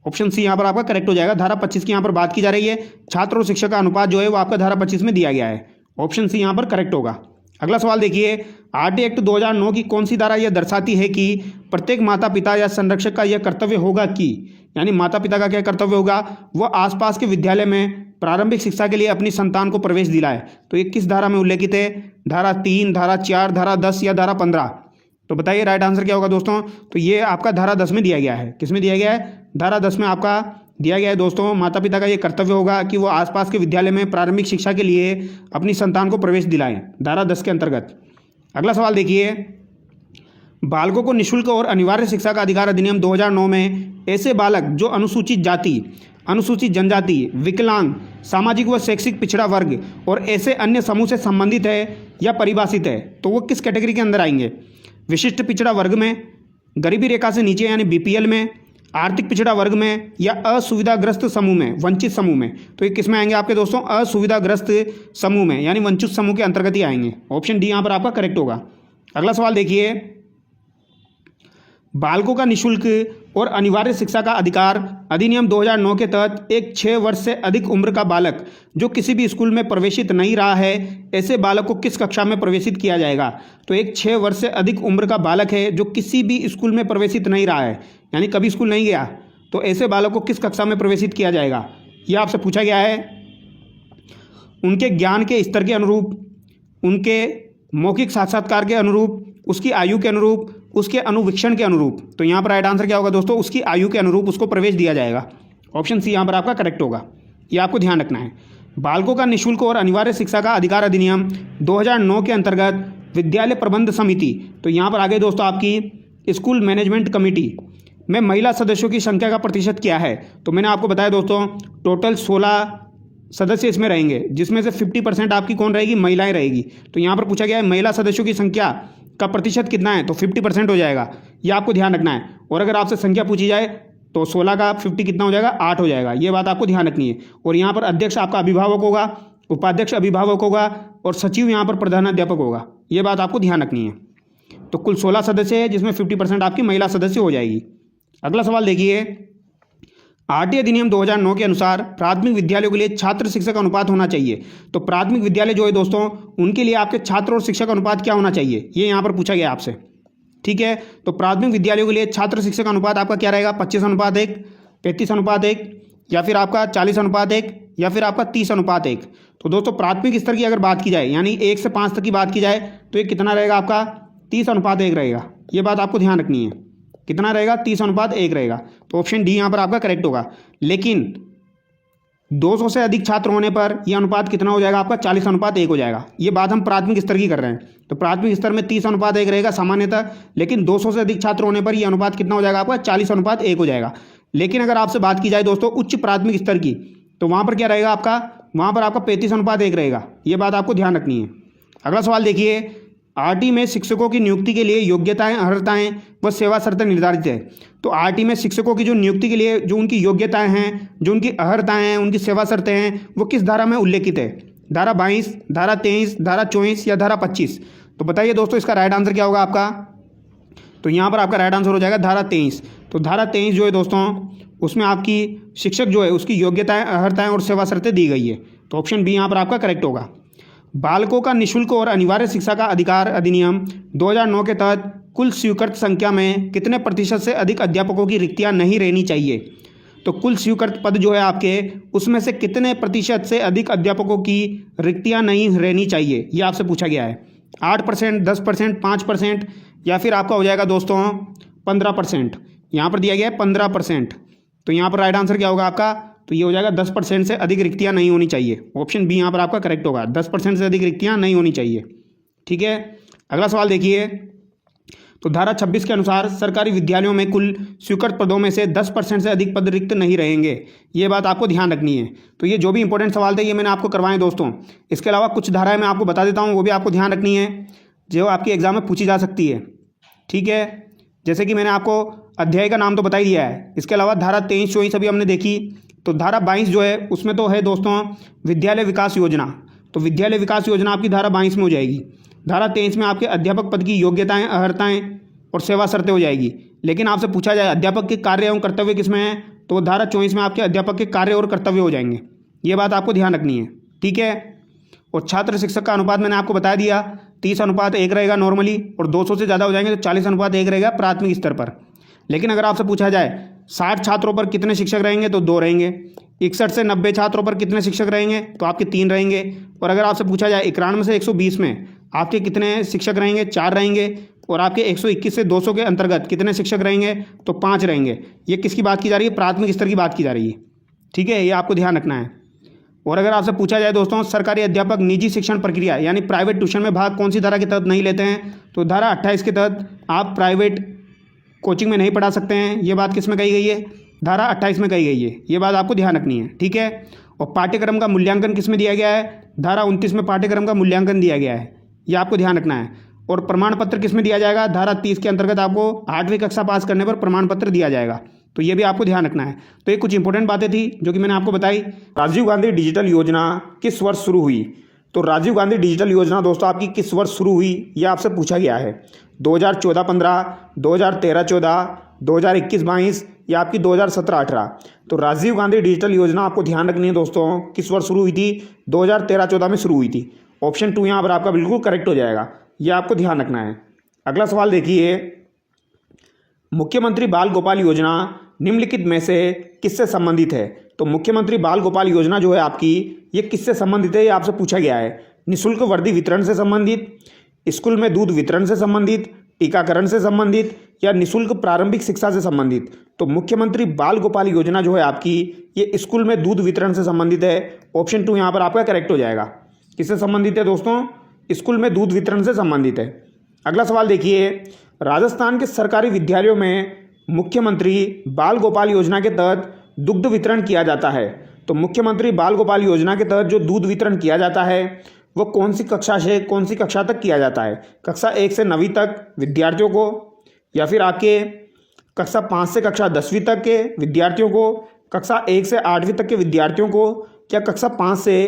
ऑप्शन सी यहाँ पर आपका करेक्ट हो जाएगा। धारा 25 की यहाँ पर बात की जा रही है, छात्र और शिक्षक का अनुपात जो है वो आपका धारा 25 में दिया गया है। ऑप्शन सी यहाँ पर करेक्ट होगा। अगला सवाल देखिए, आरटी एक्ट 2009 की कौन सी धारा यह दर्शाती है कि प्रत्येक माता पिता या संरक्षक का यह कर्तव्य होगा कि, यानी माता पिता का क्या कर्तव्य होगा, वह आसपास के विद्यालय में प्रारंभिक शिक्षा के लिए अपनी संतान को प्रवेश दिलाए। तो ये किस धारा में उल्लेखित है, धारा 3, धारा 4, धारा 10 या धारा 15। तो बताइए राइट आंसर क्या होगा दोस्तों। तो ये आपका धारा 10 में दिया गया है। किस में दिया गया है, धारा 10 में आपका दिया गया है दोस्तों। माता पिता का ये कर्तव्य होगा कि वो आसपास के विद्यालय में प्रारंभिक शिक्षा के लिए अपनी संतान को प्रवेश दिलाएं, धारा 10 के अंतर्गत। अगला सवाल देखिए, बालकों को निःशुल्क और अनिवार्य शिक्षा का अधिकार अधिनियम 2009 में ऐसे बालक जो अनुसूचित जाति, अनुसूचित जनजाति, विकलांग, सामाजिक व शैक्षिक पिछड़ा वर्ग और ऐसे अन्य समूह से संबंधित है या परिभाषित है, तो वो किस कैटेगरी के अंदर आएंगे। विशिष्ट पिछड़ा वर्ग में, गरीबी रेखा से नीचे यानी बीपीएल में, आर्थिक पिछड़ा वर्ग में, या असुविधाग्रस्त समूह में, वंचित समूह में। तो ये किस में आएंगे आपके दोस्तों, असुविधाग्रस्त समूह में, यानी वंचित समूह के अंतर्गत ही आएंगे। ऑप्शन डी यहाँ पर आपका करेक्ट होगा। अगला सवाल देखिए, बालकों का निःशुल्क और अनिवार्य शिक्षा का अधिकार अधिनियम 2009 के तहत एक 6 वर्ष से अधिक उम्र का बालक जो किसी भी स्कूल में प्रवेशित नहीं रहा है, ऐसे बालक को किस कक्षा में प्रवेशित किया जाएगा। तो एक 6 वर्ष से अधिक उम्र का बालक है जो किसी भी स्कूल में प्रवेशित नहीं रहा है, यानी कभी स्कूल नहीं गया, तो ऐसे बालक को किस कक्षा में प्रवेशित किया जाएगा, यह आपसे पूछा गया है। उनके ज्ञान के स्तर के अनुरूप, उनके मौखिक साक्षात्कार के अनुरूप, उसकी आयु के अनुरूप, उसके अनुवीक्षण के अनुरूप। तो यहाँ पर राइट आंसर क्या होगा दोस्तों, उसकी आयु के अनुरूप उसको प्रवेश दिया जाएगा। ऑप्शन सी यहाँ पर आपका करेक्ट होगा। ये आपको ध्यान रखना है। बालकों का निःशुल्क और अनिवार्य शिक्षा का अधिकार अधिनियम 2009 के अंतर्गत विद्यालय प्रबंध समिति, तो यहाँ पर आगे दोस्तों आपकी स्कूल मैनेजमेंट कमेटी में महिला सदस्यों की संख्या का प्रतिशत क्या है। तो मैंने आपको बताया दोस्तों, टोटल 16 सदस्य इसमें रहेंगे, जिसमें से 50% आपकी कौन रहेगी, महिलाएं रहेगी। तो यहाँ पर पूछा गया है महिला सदस्यों की संख्या का प्रतिशत कितना है, तो 50% हो जाएगा। ये आपको ध्यान रखना है। और अगर आपसे संख्या पूछी जाए तो 16 का 50 कितना हो जाएगा, 8 हो जाएगा। ये बात आपको ध्यान रखनी है। और यहाँ पर अध्यक्ष आपका अभिभावक होगा उपाध्यक्ष अभिभावक होगा और सचिव यहाँ पर प्रधानाध्यापक होगा। ये बात आपको ध्यान रखनी है। तो कुल 16 सदस्य है जिसमें 50% आपकी महिला सदस्य हो जाएगी। अगला सवाल देखिए, आरटीए अधिनियम 2009 के अनुसार प्राथमिक विद्यालयों के लिए छात्र शिक्षक अनुपात होना चाहिए। तो प्राथमिक विद्यालय जो है दोस्तों, उनके लिए आपके छात्र और शिक्षक अनुपात क्या होना चाहिए, ये यहाँ पर पूछा गया आपसे। ठीक है, तो प्राथमिक विद्यालयों के लिए छात्र शिक्षक अनुपात आपका क्या रहेगा, 25:1, 35:1, या फिर आपका 40:1, या फिर आपका 30:1। तो दोस्तों प्राथमिक स्तर की अगर बात की जाए, यानी 1 से 5 तक की बात की जाए, तो ये कितना रहेगा आपका, 30:1 रहेगा। ये बात आपको ध्यान रखनी है, कितना रहेगा, 30:1 रहेगा। तो ऑप्शन डी यहाँ पर आपका करेक्ट होगा। लेकिन 200 से अधिक छात्र होने पर यह अनुपात कितना हो जाएगा आपका, 40:1 हो जाएगा। ये बात हम प्राथमिक स्तर की कर रहे हैं। तो प्राथमिक स्तर में 30:1 रहेगा सामान्यतः, लेकिन 200 से अधिक छात्र होने पर यह अनुपात कितना हो जाएगा आपका, 40:1 हो जाएगा। लेकिन अगर आपसे बात की जाए दोस्तों उच्च प्राथमिक स्तर की, तो वहाँ पर क्या रहेगा आपका, वहाँ पर आपका 35:1 रहेगा। ये बात आपको ध्यान रखनी है। अगला सवाल देखिए, आरटी में शिक्षकों की नियुक्ति के लिए योग्यताएं, अर्हताएं व सेवा शर्तें निर्धारित है। तो आरटी में शिक्षकों की जो नियुक्ति के लिए जो उनकी योग्यताएं हैं, जो उनकी अर्हताएं हैं, उनकी सेवा शर्तें हैं, वो किस धारा में उल्लेखित है, धारा 22, धारा 23, धारा 24 या धारा 25। तो बताइए दोस्तों इसका राइट आंसर क्या होगा आपका। तो यहाँ पर आपका राइट आंसर हो जाएगा धारा 23। तो धारा 23 जो है दोस्तों, उसमें आपकी शिक्षक जो है उसकी योग्यताएं, अर्हताएं और सेवा शर्तें दी गई है। तो ऑप्शन बी यहाँ पर आपका करेक्ट होगा। बालकों का निःशुल्क और अनिवार्य शिक्षा का अधिकार अधिनियम 2009 के तहत कुल स्वीकृत संख्या में कितने प्रतिशत से अधिक अध्यापकों की रिक्तियां नहीं रहनी चाहिए। तो कुल स्वीकृत पद जो है आपके, उसमें से कितने प्रतिशत से अधिक अध्यापकों की रिक्तियां नहीं रहनी चाहिए, ये आपसे पूछा गया है। 8%, 10%, 5%, या फिर आपका हो जाएगा दोस्तों 15%। यहाँ पर दिया गया है 15%। तो यहाँ पर राइट आंसर क्या होगा आपका, तो ये हो जाएगा 10% से अधिक रिक्तियाँ नहीं होनी चाहिए। ऑप्शन बी यहाँ पर आपका करेक्ट होगा, 10% से अधिक रिक्तियाँ नहीं होनी चाहिए। ठीक है, अगला सवाल देखिए, तो धारा 26 के अनुसार सरकारी विद्यालयों में कुल स्वीकृत पदों में से 10% से अधिक पद रिक्त नहीं रहेंगे। ये बात आपको ध्यान रखनी है। तो ये जो भी इंपॉर्टेंट सवाल थे ये मैंने आपको करवाए दोस्तों। इसके अलावा कुछ धाराएं मैं आपको बता देता हूँ, वो भी आपको ध्यान रखनी है, जो आपके एग्जाम में पूछी जा सकती है। ठीक है, जैसे कि मैंने आपको अध्याय का नाम तो बता ही दिया है। इसके अलावा धारा 23, 24 अभी हमने देखी। तो धारा 22 जो है उसमें तो है दोस्तों विद्यालय विकास योजना। तो विद्यालय विकास योजना आपकी धारा 22 में हो जाएगी। धारा 23 में आपके अध्यापक पद की योग्यताएं, अर्हताएं और सेवा शर्तें हो जाएगी। लेकिन आपसे पूछा जाए अध्यापक के कार्य एवं कर्तव्य किसमें है, तो धारा 24 में आपके अध्यापक के कार्य और कर्तव्य हो जाएंगे। ये बात आपको ध्यान रखनी है। ठीक है, और छात्र शिक्षक का अनुपात मैंने आपको बता दिया, 30:1 रहेगा नॉर्मली, और 200 से ज़्यादा हो जाएंगे तो 40:1 रहेगा प्राथमिक स्तर पर। लेकिन अगर आपसे पूछा जाए 60 छात्रों पर कितने शिक्षक रहेंगे, तो 2 रहेंगे। 61 से 90 छात्रों पर कितने शिक्षक रहेंगे, तो आपके 3 रहेंगे। और अगर आपसे पूछा जाए 91 से 120 में आपके कितने शिक्षक रहेंगे, 4 रहेंगे। और आपके 121 से 200 के अंतर्गत कितने शिक्षक रहेंगे, तो 5 रहेंगे। ये किसकी बात की जा रही है, प्राथमिक स्तर की बात की जा रही है। ठीक है, ये आपको ध्यान रखना है। और अगर आपसे पूछा जाए दोस्तों सरकारी अध्यापक निजी शिक्षण प्रक्रिया यानी प्राइवेट ट्यूशन में भाग कौन सी धारा के तहत नहीं लेते हैं, तो धारा 28 के तहत आप प्राइवेट कोचिंग में नहीं पढ़ा सकते हैं। ये बात किस में कही गई है, धारा 28 में कही गई है। ये बात आपको ध्यान रखनी है। ठीक है, और पाठ्यक्रम का मूल्यांकन किस में दिया गया है, धारा 29 में पाठ्यक्रम का मूल्यांकन दिया गया है। ये आपको ध्यान रखना है। और प्रमाण पत्र किस में दिया जाएगा, धारा 30 के अंतर्गत आपको 8वीं कक्षा पास करने पर प्रमाण पत्र दिया जाएगा। तो ये भी आपको ध्यान रखना है। तो ये कुछ इंपॉर्टेंट बातें थी जो कि मैंने आपको बताई। राजीव गांधी डिजिटल योजना किस वर्ष शुरू हुई, तो राजीव गांधी डिजिटल योजना दोस्तों आपकी किस वर्ष शुरू हुई, ये आपसे पूछा गया है। 2014-15, 2013-14, 2021-22 या आपकी 2017-18। तो राजीव गांधी डिजिटल योजना आपको ध्यान रखनी है दोस्तों, किस वर्ष शुरू हुई थी, 2013-14 में शुरू हुई थी। ऑप्शन 2 यहाँ पर आपका बिल्कुल करेक्ट हो जाएगा। ये आपको ध्यान रखना है। अगला सवाल देखिए, मुख्यमंत्री बाल गोपाल योजना निम्नलिखित में से किससे संबंधित है। तो मुख्यमंत्री बाल गोपाल योजना जो है आपकी, ये किससे संबंधित है, ये आपसे पूछा गया है। निःशुल्क वर्दी वितरण से संबंधित, स्कूल में दूध वितरण से संबंधित, टीकाकरण से संबंधित या निःशुल्क प्रारंभिक शिक्षा से संबंधित। तो मुख्यमंत्री बाल गोपाल योजना जो है आपकी, ये स्कूल में दूध वितरण से संबंधित है। ऑप्शन 2 यहाँ पर आपका करेक्ट हो जाएगा। किससे संबंधित है दोस्तों, स्कूल में दूध वितरण से संबंधित है। अगला सवाल देखिए, राजस्थान के सरकारी विद्यालयों में मुख्यमंत्री बाल गोपाल योजना के तहत दुग्ध वितरण किया जाता है। तो मुख्यमंत्री बाल गोपाल योजना के तहत जो दूध वितरण किया जाता है वो कौन सी कक्षा से कौन सी कक्षा तक किया जाता है, कक्षा 1 से 9वीं तक विद्यार्थियों को, या फिर आपके कक्षा 5 से कक्षा 10वीं तक के विद्यार्थियों को, कक्षा 1 से 8वीं तक के विद्यार्थियों को, या कक्षा 5 से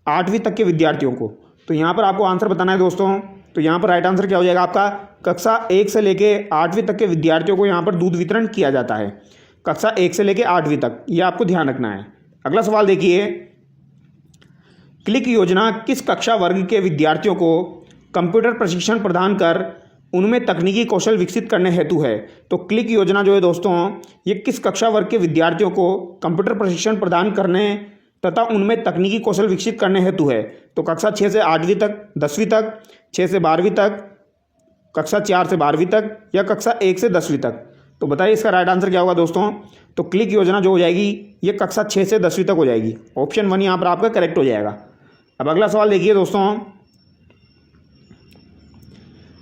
8वीं तक के विद्यार्थियों को। तो यहाँ पर आपको आंसर बताना है दोस्तों। तो यहाँ पर राइट आंसर क्या हो जाएगा आपका, कक्षा 1 से लेके 8वीं तक के विद्यार्थियों को यहाँ पर दूध वितरण किया जाता है। कक्षा 1 से लेके 8वीं तक, ये आपको ध्यान रखना है। अगला सवाल देखिए, क्लिक योजना किस कक्षा वर्ग के विद्यार्थियों को कंप्यूटर प्रशिक्षण प्रदान कर उनमें तकनीकी कौशल विकसित करने हेतु है। तो क्लिक योजना जो है दोस्तों, ये किस कक्षा वर्ग के विद्यार्थियों को कंप्यूटर प्रशिक्षण प्रदान करने तथा उनमें तकनीकी कौशल विकसित करने हेतु है। तो कक्षा 6 से 8वीं तक, 10वीं तक, 6 से 12वीं तक, कक्षा 4 से 12वीं तक, या कक्षा 1 से 10वीं तक। तो बताइए इसका राइट आंसर क्या होगा दोस्तों। तो क्लिक योजना जो हो जाएगी ये कक्षा 6 से 10वीं तक हो जाएगी। ऑप्शन 1 यहाँ पर आपका करेक्ट हो जाएगा। अब अगला सवाल देखिए दोस्तों,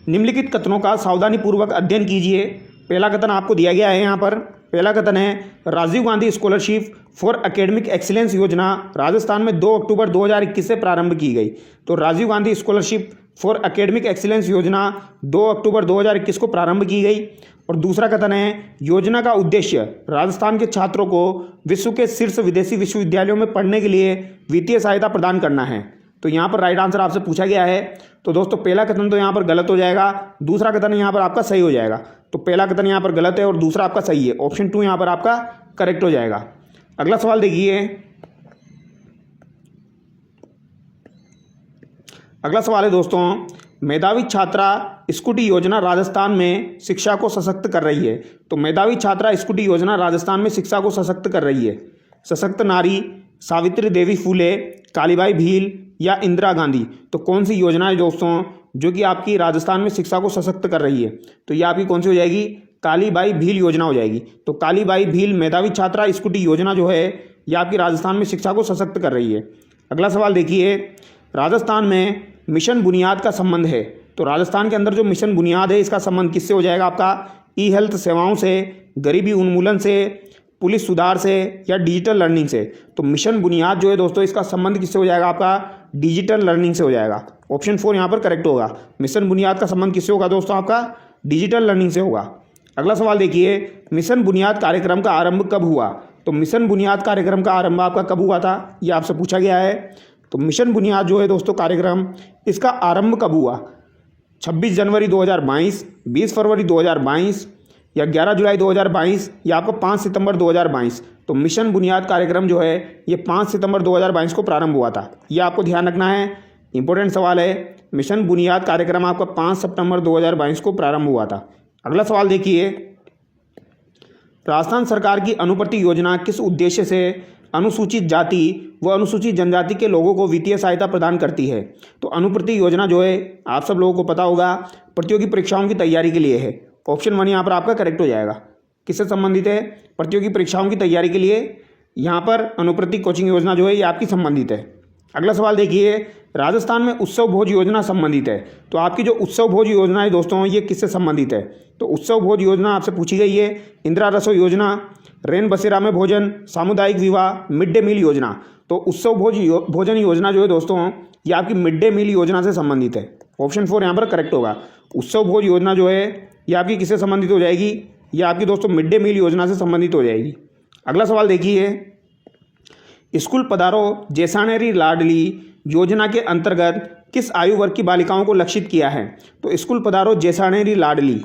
निम्नलिखित कथनों का सावधानीपूर्वक अध्ययन कीजिए। पहला कथन आपको दिया गया है यहाँ पर। पहला कथन है, Rajiv Gandhi scholarship for academic excellence योजना राजस्थान में 2 अक्टूबर 2021 से प्रारंभ की गई। तो Rajiv Gandhi scholarship for academic excellence योजना 2 अक्टूबर 2021 को प्रारंभ की गई। और दूसरा कथन है, योजना का उद्देश्य राजस्थान के छात्रों को विश्व के शीर्ष विदेशी विश्वविद्यालयों में पढ़ने के लिए वित्तीय सहायता प्रदान करना है। तो यहाँ पर राइट आंसर आपसे पूछा गया है। तो दोस्तों पहला कथन तो यहाँ पर गलत हो जाएगा, दूसरा कथन यहाँ पर आपका सही हो जाएगा। तो पहला कथन यहाँ पर गलत है और दूसरा आपका सही है। ऑप्शन 2 यहाँ पर आपका करेक्ट हो जाएगा। अगला सवाल देखिए, अगला सवाल है दोस्तों, मेधावी छात्रा स्कूटी योजना राजस्थान में शिक्षा को सशक्त कर रही है। तो मेधावी छात्रा स्कूटी योजना राजस्थान में शिक्षा को सशक्त कर रही है। सशक्त नारी सावित्री देवी फूले, कालीबाई भील या इंदिरा गांधी। तो कौन सी योजना है दोस्तों जो कि आपकी राजस्थान में शिक्षा को सशक्त कर रही है। तो ये आपकी कौन सी हो जाएगी, कालीबाई भील योजना हो जाएगी। तो कालीबाई भील मेधावी छात्रा स्कूटी योजना जो है ये आपकी राजस्थान में शिक्षा को सशक्त कर रही है। अगला सवाल देखिए, राजस्थान में मिशन बुनियाद का संबंध है। तो राजस्थान के अंदर जो मिशन बुनियाद है इसका संबंध किससे हो जाएगा आपका, ई हेल्थ सेवाओं से, गरीबी उन्मूलन से, पुलिस सुधार से, या डिजिटल लर्निंग से। तो मिशन बुनियाद जो है दोस्तों इसका संबंध किससे हो जाएगा आपका, डिजिटल लर्निंग से हो जाएगा। ऑप्शन 4 यहाँ पर करेक्ट होगा। मिशन बुनियाद का संबंध किससे होगा दोस्तों, आपका डिजिटल लर्निंग से होगा। अगला सवाल देखिए, मिशन बुनियाद कार्यक्रम का आरंभ कब हुआ। तो मिशन बुनियाद कार्यक्रम का आरंभ आपका कब हुआ था, ये आपसे पूछा गया है। तो मिशन बुनियाद जो है दोस्तों कार्यक्रम, इसका आरंभ कब हुआ, 26 जनवरी 2022, 20 फरवरी 2022, या 11 जुलाई 2022, या आपको 5 सितंबर 2022। तो मिशन बुनियाद कार्यक्रम जो है ये 5 सितंबर 2022 को प्रारंभ हुआ था। ये आपको ध्यान रखना है, इंपॉर्टेंट सवाल है। मिशन बुनियाद कार्यक्रम आपका 5 सितंबर 2022 को प्रारंभ हुआ था। अगला सवाल देखिए, राजस्थान सरकार की अनुप्रति योजना किस उद्देश्य से अनुसूचित जाति व अनुसूचित जनजाति के लोगों को वित्तीय सहायता प्रदान करती है। तो अनुप्रति योजना जो है आप सब लोगों को पता होगा, प्रतियोगी परीक्षाओं की तैयारी के लिए है। ऑप्शन 1 यहाँ पर आपका करेक्ट हो जाएगा। किससे संबंधित है, प्रतियोगी परीक्षाओं की तैयारी के लिए यहाँ पर अनुप्रति कोचिंग योजना जो है ये आपकी संबंधित है। अगला सवाल देखिए, राजस्थान में उत्सव भोज योजना संबंधित है। तो आपकी जो उत्सव भोज योजना है दोस्तों ये किससे संबंधित है। तो उत्सव भोज योजना आपसे पूछी गई है, इंदिरा रसोई योजना, रेन बसेरा में भोजन, सामुदायिक विवाह, मिड डे मील योजना। तो उत्सव भोजन योजना जो है दोस्तों ये आपकी मिड डे मील योजना से संबंधित है। ऑप्शन 4 यहाँ पर करेक्ट होगा। उत्सव भोज योजना जो है ये आपकी किससे संबंधित हो जाएगी, ये आपकी दोस्तों मिड डे मील योजना से संबंधित हो जाएगी। अगला सवाल देखिए, स्कूल पधारो जैसानेरी लाडली योजना के अंतर्गत किस आयु वर्ग की बालिकाओं को लक्षित किया है। तो स्कूल पधारो जैसानेरी लाडली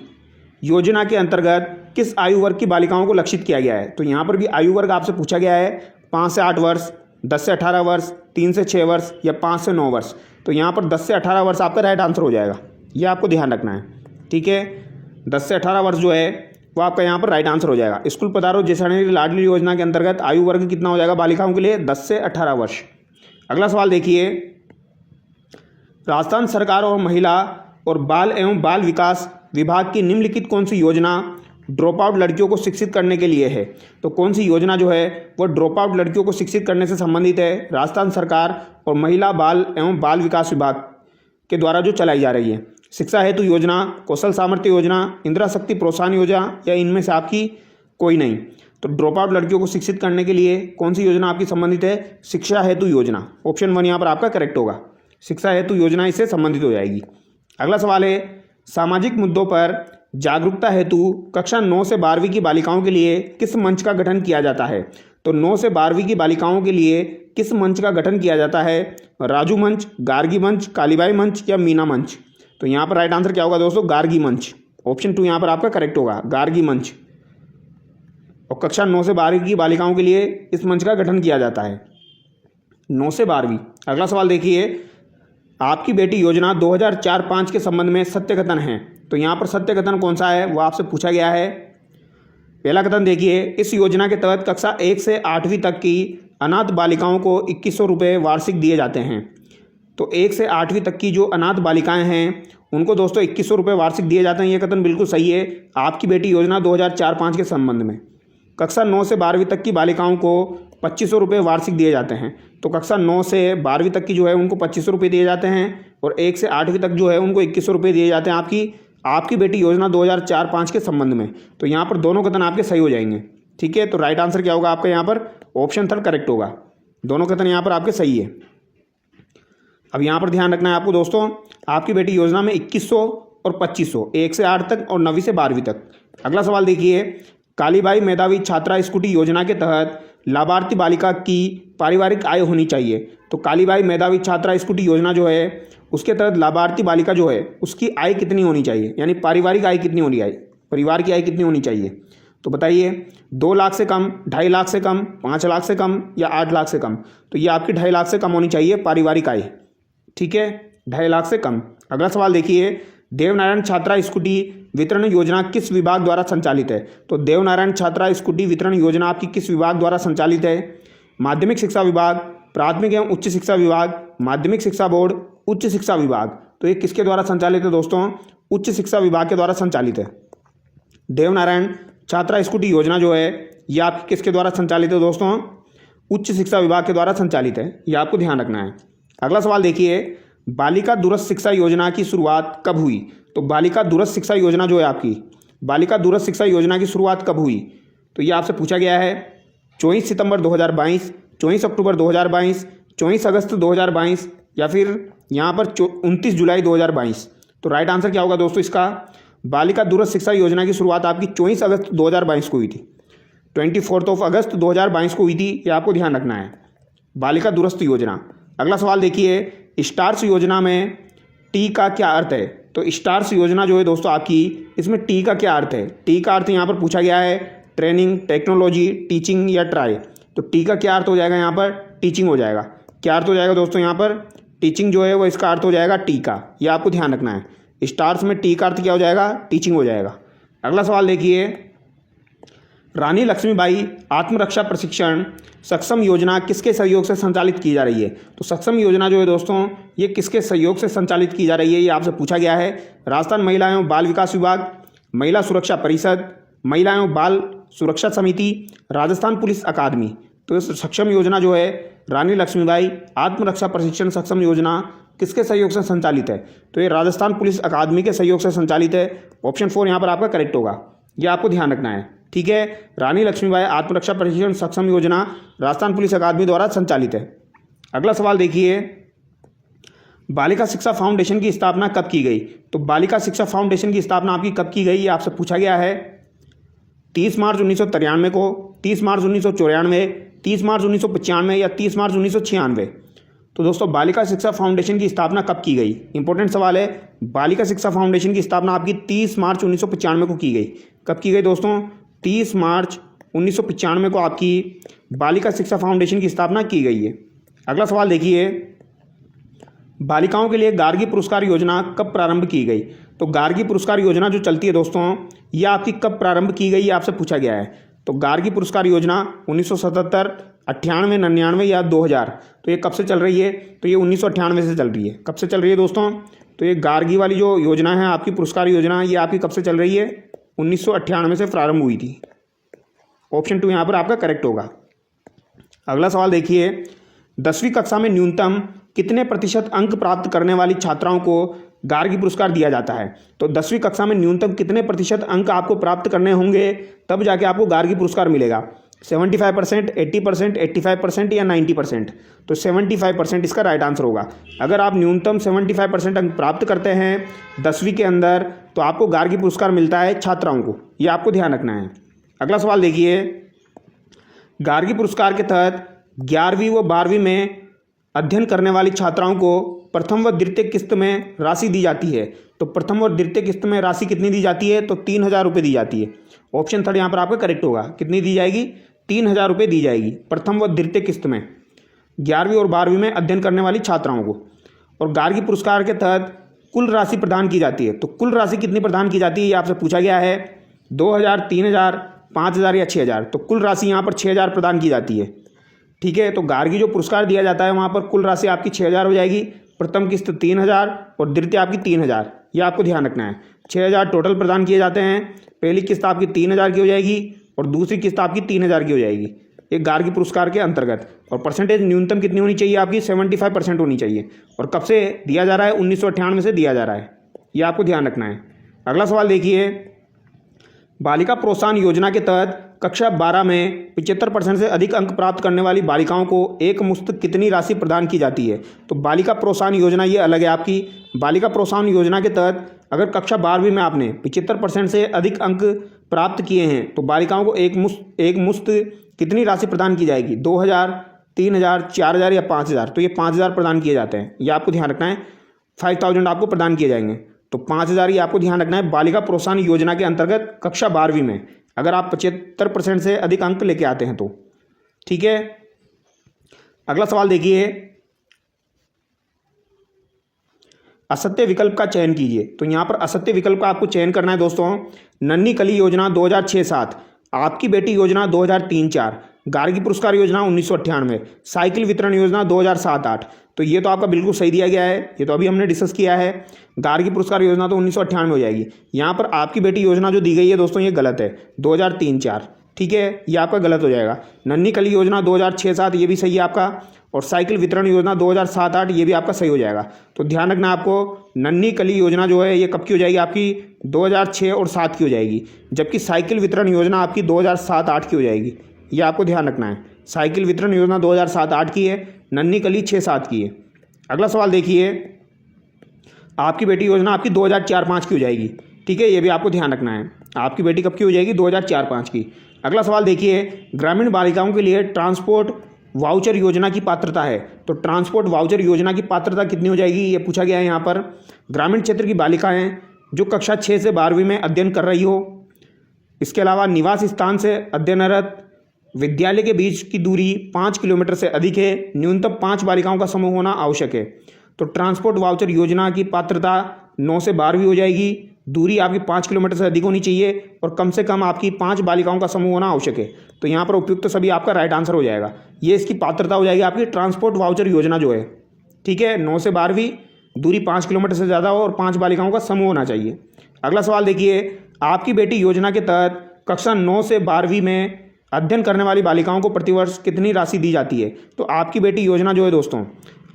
योजना के अंतर्गत किस आयु वर्ग की बालिकाओं को लक्षित किया गया है। तो यहाँ पर भी आयु वर्ग आपसे पूछा गया है, 5 से 8 वर्ष, 10 से 18 वर्ष, 3 से 6 वर्ष, या 5 से 9 वर्ष। तो यहाँ पर 10 से 18 वर्ष आपका राइट आंसर हो जाएगा। ये आपको ध्यान रखना है, ठीक है। 10 से 18 वर्ष जो है वो आपका यहाँ पर राइट आंसर हो जाएगा। स्कूल पधारो जैसानेरी लाडली योजना के अंतर्गत आयु वर्ग कितना हो जाएगा बालिकाओं के लिए, 10 से 18 वर्ष। अगला सवाल देखिए, राजस्थान सरकार और महिला और बाल एवं बाल विकास विभाग की निम्नलिखित कौन सी योजना ड्रॉप आउट लड़कियों को शिक्षित करने के लिए है। तो कौन सी योजना जो है वो ड्रॉप आउट लड़कियों को शिक्षित करने से संबंधित है, राजस्थान सरकार और महिला बाल एवं बाल विकास विभाग के द्वारा जो चलाई जा रही है। शिक्षा हेतु योजना, कौशल सामर्थ्य योजना, इंदिरा शक्ति प्रोत्साहन योजना, या इनमें से आपकी कोई नहीं। तो ड्रॉप आउट लड़कियों को शिक्षित करने के लिए कौन सी योजना आपकी संबंधित है, शिक्षा हेतु योजना। ऑप्शन 1 यहाँ पर आपका करेक्ट होगा, शिक्षा हेतु योजना इससे संबंधित हो जाएगी। अगला सवाल है, सामाजिक मुद्दों पर जागरूकता हेतु कक्षा 9 से 12वीं की बालिकाओं के लिए किस मंच का गठन किया जाता है। तो 9 से 12वीं की बालिकाओं के लिए किस मंच का गठन किया जाता है? राजू मंच, गार्गी मंच, कालीबाई मंच या मीना मंच? तो यहाँ पर राइट आंसर क्या होगा दोस्तों? गार्गी मंच। ऑप्शन 2 यहाँ पर आपका करेक्ट होगा, गार्गी मंच। और कक्षा 9 से 12वीं की बालिकाओं के लिए इस मंच का गठन किया जाता है। 9 से 12वीं। अगला सवाल देखिए, आपकी बेटी योजना 2004-5 के संबंध में सत्य कथन है। तो यहाँ पर सत्य कथन कौन सा है वो आपसे पूछा गया है। पहला कथन देखिए, इस योजना के तहत कक्षा 1 से 8वीं तक की अनाथ बालिकाओं को 2100 रुपये वार्षिक दिए जाते हैं। तो 1 से 8वीं तक की जो अनाथ बालिकाएं हैं उनको दोस्तों 2100 रुपये वार्षिक दिए जाते हैं। ये कथन बिल्कुल सही है। आपकी बेटी योजना 2004-5 के संबंध में कक्षा 9 से 12वीं तक की बालिकाओं को 2500 रुपये वार्षिक दिए जाते हैं। तो कक्षा 9 से 12वीं तक की जो है उनको 2500 रुपये दिए जाते हैं और 1 से 8वीं तक जो है उनको 2100 रुपये दिए जाते हैं आपकी बेटी योजना 2004-5 के संबंध में। तो यहाँ पर दोनों कथन आपके सही हो जाएंगे। ठीक है, तो राइट आंसर क्या होगा आपका? यहाँ पर ऑप्शन 3 करेक्ट होगा। दोनों कथन यहाँ पर आपके सही है। अब यहाँ पर ध्यान रखना है आपको दोस्तों, आपकी बेटी योजना में 2100 और 2500, 1 से 8 तक और 9वीं से 12वीं तक। अगला सवाल देखिए, कालीबाई मेधावी छात्रा स्कूटी योजना के तहत लाभार्थी बालिका की पारिवारिक आय होनी चाहिए। तो कालीबाई मेधावी छात्रा स्कूटी योजना जो है उसके तहत लाभार्थी बालिका जो है उसकी आय कितनी होनी चाहिए, यानी पारिवारिक आय कितनी होनी चाहिए, परिवार की आय कितनी होनी चाहिए? तो बताइए, 2 लाख से कम, 2.5 लाख से कम, 5 लाख से कम या 8 लाख से कम? तो ये आपकी 2.5 लाख से कम होनी चाहिए पारिवारिक आय। ठीक है, 2.5 लाख से कम। अगला सवाल देखिए, देवनारायण छात्रा स्कूटी वितरण योजना किस विभाग द्वारा संचालित है? तो देवनारायण छात्रा स्कूटी वितरण योजना आपकी किस विभाग द्वारा संचालित है? माध्यमिक शिक्षा विभाग, प्राथमिक एवं उच्च शिक्षा विभाग, माध्यमिक शिक्षा बोर्ड, उच्च शिक्षा विभाग? तो ये किसके द्वारा संचालित है दोस्तों? उच्च शिक्षा विभाग के द्वारा संचालित है। देवनारायण छात्रा स्कूटी योजना जो है ये आपकी किसके द्वारा संचालित है दोस्तों? उच्च शिक्षा विभाग के द्वारा संचालित है। ये आपको ध्यान रखना है। अगला सवाल देखिए, बालिका दूरस्थ शिक्षा योजना की शुरुआत कब हुई? तो बालिका दूरस्थ शिक्षा योजना जो है आपकी, बालिका दूरस्थ शिक्षा योजना की शुरुआत कब हुई? तो ये आपसे पूछा गया है। 24 सितंबर 2022, 24 अक्टूबर 2022, 24 अगस्त 2022 या फिर यहाँ पर 29 जुलाई 2022? तो राइट आंसर क्या होगा दोस्तों इसका? बालिका दूरस्थ शिक्षा योजना की शुरुआत आपकी 24 अगस्त 2022 को हुई थी। 24 अगस्त 2022 को हुई थी। ये आपको ध्यान रखना है, बालिका दूरस्थ योजना। अगला सवाल देखिए, स्टार्स योजना में टी का क्या अर्थ है? तो स्टार्स योजना जो है दोस्तों आपकी, इसमें टी का क्या अर्थ है? टी का अर्थ यहाँ पर पूछा गया है ट्रेनिंग, टेक्नोलॉजी, टीचिंग या ट्राई। तो टी का क्या अर्थ हो जाएगा? यहाँ पर टीचिंग हो जाएगा। क्या अर्थ हो जाएगा दोस्तों? यहाँ पर टीचिंग जो है वो इसका अर्थ हो जाएगा टी का। ये आपको ध्यान रखना है। स्टार्स में टी का अर्थ क्या हो जाएगा? टीचिंग हो जाएगा। अगला सवाल देखिए, रानी लक्ष्मीबाई आत्मरक्षा प्रशिक्षण सक्षम योजना किसके सहयोग से संचालित की जा रही है? तो सक्षम योजना जो है दोस्तों ये किसके सहयोग से संचालित की जा रही है? ये आपसे पूछा गया है। राजस्थान महिला एवं बाल विकास विभाग, महिला सुरक्षा परिषद, महिला एवं बाल सुरक्षा समिति, राजस्थान पुलिस अकादमी। तो सक्षम योजना जो है रानी लक्ष्मीबाई आत्मरक्षा प्रशिक्षण सक्षम योजना किसके सहयोग से संचालित है? तो ये राजस्थान पुलिस अकादमी के सहयोग से संचालित है। ऑप्शन 4 यहाँ पर आपका करेक्ट होगा। ये आपको ध्यान रखना है। ठीक है, रानी लक्ष्मीबाई आत्मरक्षा प्रशिक्षण सक्षम योजना राजस्थान पुलिस अकादमी द्वारा संचालित है। अगला सवाल देखिए, बालिका शिक्षा फाउंडेशन की स्थापना कब की गई? तो बालिका शिक्षा फाउंडेशन की स्थापना आपकी कब की गई? ये आपसे पूछा गया है। 30 मार्च 1993 को, 30 मार्च 1994, 30 मार्च 1995 या 30 मार्च 1996? तो दोस्तों बालिका शिक्षा फाउंडेशन की स्थापना कब की गई? इंपॉर्टेंट सवाल है। बालिका शिक्षा फाउंडेशन की स्थापना आपकी 30 मार्च 1995 को की गई। कब की गई दोस्तों? 30 मार्च 1995 को आपकी बालिका शिक्षा फाउंडेशन की स्थापना की गई है। अगला सवाल देखिए, बालिकाओं के लिए गार्गी पुरस्कार योजना कब प्रारंभ की गई? तो गार्गी पुरस्कार योजना जो चलती है दोस्तों यह आपकी कब प्रारंभ की गई? आपसे पूछा गया है। तो गार्गी पुरस्कार योजना 1977, 98, 99 या 2000? तो ये कब से चल रही है? तो ये 1998 से चल रही है। कब से चल रही है दोस्तों? तो ये गार्गी वाली जो योजना है आपकी पुरस्कार योजना, ये आपकी कब से चल रही है? 1998 से प्रारंभ हुई थी। ऑप्शन 2 यहाँ पर आपका करेक्ट होगा। अगला सवाल देखिए, 10वीं कक्षा में न्यूनतम कितने प्रतिशत अंक प्राप्त करने वाली छात्राओं को गार्गी पुरस्कार दिया जाता है? तो 10वीं कक्षा में न्यूनतम कितने प्रतिशत अंक आपको प्राप्त करने होंगे तब जाके आपको गार्गी पुरस्कार मिलेगा? 75%, 80%, 85% या 90%? तो 75% इसका राइट आंसर होगा। अगर आप न्यूनतम 75% अंक प्राप्त करते हैं 10वीं के अंदर तो आपको गार्गी पुरस्कार मिलता है छात्राओं को। ये आपको ध्यान रखना है। अगला सवाल देखिए, गार्गी पुरस्कार के तहत 11वीं व 12वीं में अध्ययन करने वाली छात्राओं को प्रथम व द्वितीय किस्त में राशि दी जाती है। तो प्रथम और द्वितीय किस्त में राशि कितनी दी जाती है? तो 3,000 रुपये दी जाती है। ऑप्शन थर्ड यहाँ पर आपका करेक्ट होगा। कितनी दी जाएगी? 3,000 रुपये दी जाएगी प्रथम व द्वितीय किस्त में 11वीं और 12वीं में अध्ययन करने वाली छात्राओं को। और गार्गी पुरस्कार के तहत कुल राशि प्रदान की जाती है। तो कुल राशि कितनी प्रदान की जाती है ये आपसे पूछा गया है। 2,000, 3,000, 5,000 या 6,000। तो कुल राशि यहाँ पर 6,000 प्रदान की जाती है। ठीक है, तो गार्गी जो पुरस्कार दिया जाता है वहाँ पर कुल राशि आपकी 6,000 हो जाएगी। प्रथम किस्त 3,000 और द्वितीय आपकी 3,000। ये आपको ध्यान रखना है। 6,000 टोटल प्रदान किए जाते हैं। पहली किस्त आपकी 3,000 की हो जाएगी और दूसरी किस्त आपकी 3,000 की हो जाएगी एक गार्गी पुरस्कार के अंतर्गत। और परसेंटेज न्यूनतम कितनी होनी चाहिए आपकी? 75% होनी चाहिए। और कब से दिया जा रहा है? 1998 से दिया जा रहा है। ये आपको ध्यान रखना है। अगला सवाल देखिए, बालिका प्रोत्साहन योजना के तहत कक्षा 12 में 75% से अधिक अंक प्राप्त करने वाली बालिकाओं को एक मुश्त कितनी राशि प्रदान की जाती है? तो बालिका प्रोत्साहन योजना ये अलग है आपकी। बालिका प्रोत्साहन योजना के तहत अगर कक्षा 12वीं में आपने 75% से अधिक अंक प्राप्त किए हैं तो बालिकाओं को एक मुश्त कितनी राशि प्रदान की जाएगी? 2,000, 3,000, 4,000 या 5,000। तो ये 5,000 प्रदान किए जाते हैं। ये आपको ध्यान रखना है। 5,000 आपको प्रदान किए जाएंगे। तो 5,000 ये आपको ध्यान रखना है बालिका प्रोत्साहन योजना के अंतर्गत कक्षा 12वीं में अगर आप 75% से अधिक अंक लेके आते हैं तो। ठीक है, अगला सवाल देखिए, असत्य विकल्प का चयन कीजिए। तो यहाँ पर असत्य विकल्प का आपको चयन करना है दोस्तों। नन्ही कली योजना 2006-07, आपकी बेटी योजना 2003-04, गार्गी पुरस्कार योजना 1998, साइकिल वितरण योजना 2007-08। तो ये तो आपका बिल्कुल सही दिया गया है। ये तो अभी हमने डिस्कस किया है। गार्गी पुरस्कार योजना तो 1998 में हो जाएगी। यहाँ पर आपकी बेटी योजना जो दी गई है दोस्तों ये गलत है, 2003-04। ठीक है, ये आपका गलत हो जाएगा। नन्ही कली योजना 2006-07 ये भी सही है आपका। और साइकिल वितरण योजना 2007-08 ये भी आपका सही हो जाएगा। तो ध्यान रखना आपको, नन्ही कली योजना जो है ये कब की हो जाएगी आपकी? 2006 और 7 की हो जाएगी। जबकि साइकिल वितरण योजना आपकी 2007-08 की हो जाएगी। ये आपको ध्यान रखना है। साइकिल वितरण योजना 2007-08 की है, नन्ही कली 6-7 की है। अगला सवाल देखिए, आपकी बेटी योजना आपकी 2004-05 की हो जाएगी। ठीक है, ये भी आपको ध्यान रखना है। आपकी बेटी कब की हो जाएगी? 2004-05 की। अगला सवाल देखिए, ग्रामीण बालिकाओं के लिए ट्रांसपोर्ट वाउचर योजना की पात्रता है। तो ट्रांसपोर्ट वाउचर योजना की पात्रता कितनी हो जाएगी ये पूछा गया है यहाँ पर। ग्रामीण क्षेत्र की बालिकाएं जो कक्षा 6 से 12वीं में अध्ययन कर रही हो, इसके अलावा निवास स्थान से अध्ययनरत विद्यालय के बीच की दूरी 5 किलोमीटर से अधिक है, न्यूनतम 5 बालिकाओं का समूह होना आवश्यक है। तो ट्रांसपोर्ट वाउचर योजना की पात्रता 9 से 12वीं हो जाएगी। दूरी आपकी 5 किलोमीटर से अधिक होनी चाहिए और कम से कम आपकी 5 बालिकाओं का समूह होना आवश्यक है। तो यहाँ पर उपयुक्त सभी आपका राइट आंसर हो जाएगा। ये इसकी पात्रता हो जाएगी आपकी ट्रांसपोर्ट वाउचर योजना जो है। ठीक है, 9 से 12वीं, दूरी 5 किलोमीटर से ज़्यादा हो और 5 बालिकाओं का समूह होना चाहिए। अगला सवाल देखिए, आपकी बेटी योजना के तहत कक्षा 9 से 12वीं में अध्ययन करने वाली बालिकाओं को प्रतिवर्ष कितनी राशि दी जाती है? तो आपकी बेटी योजना जो है दोस्तों,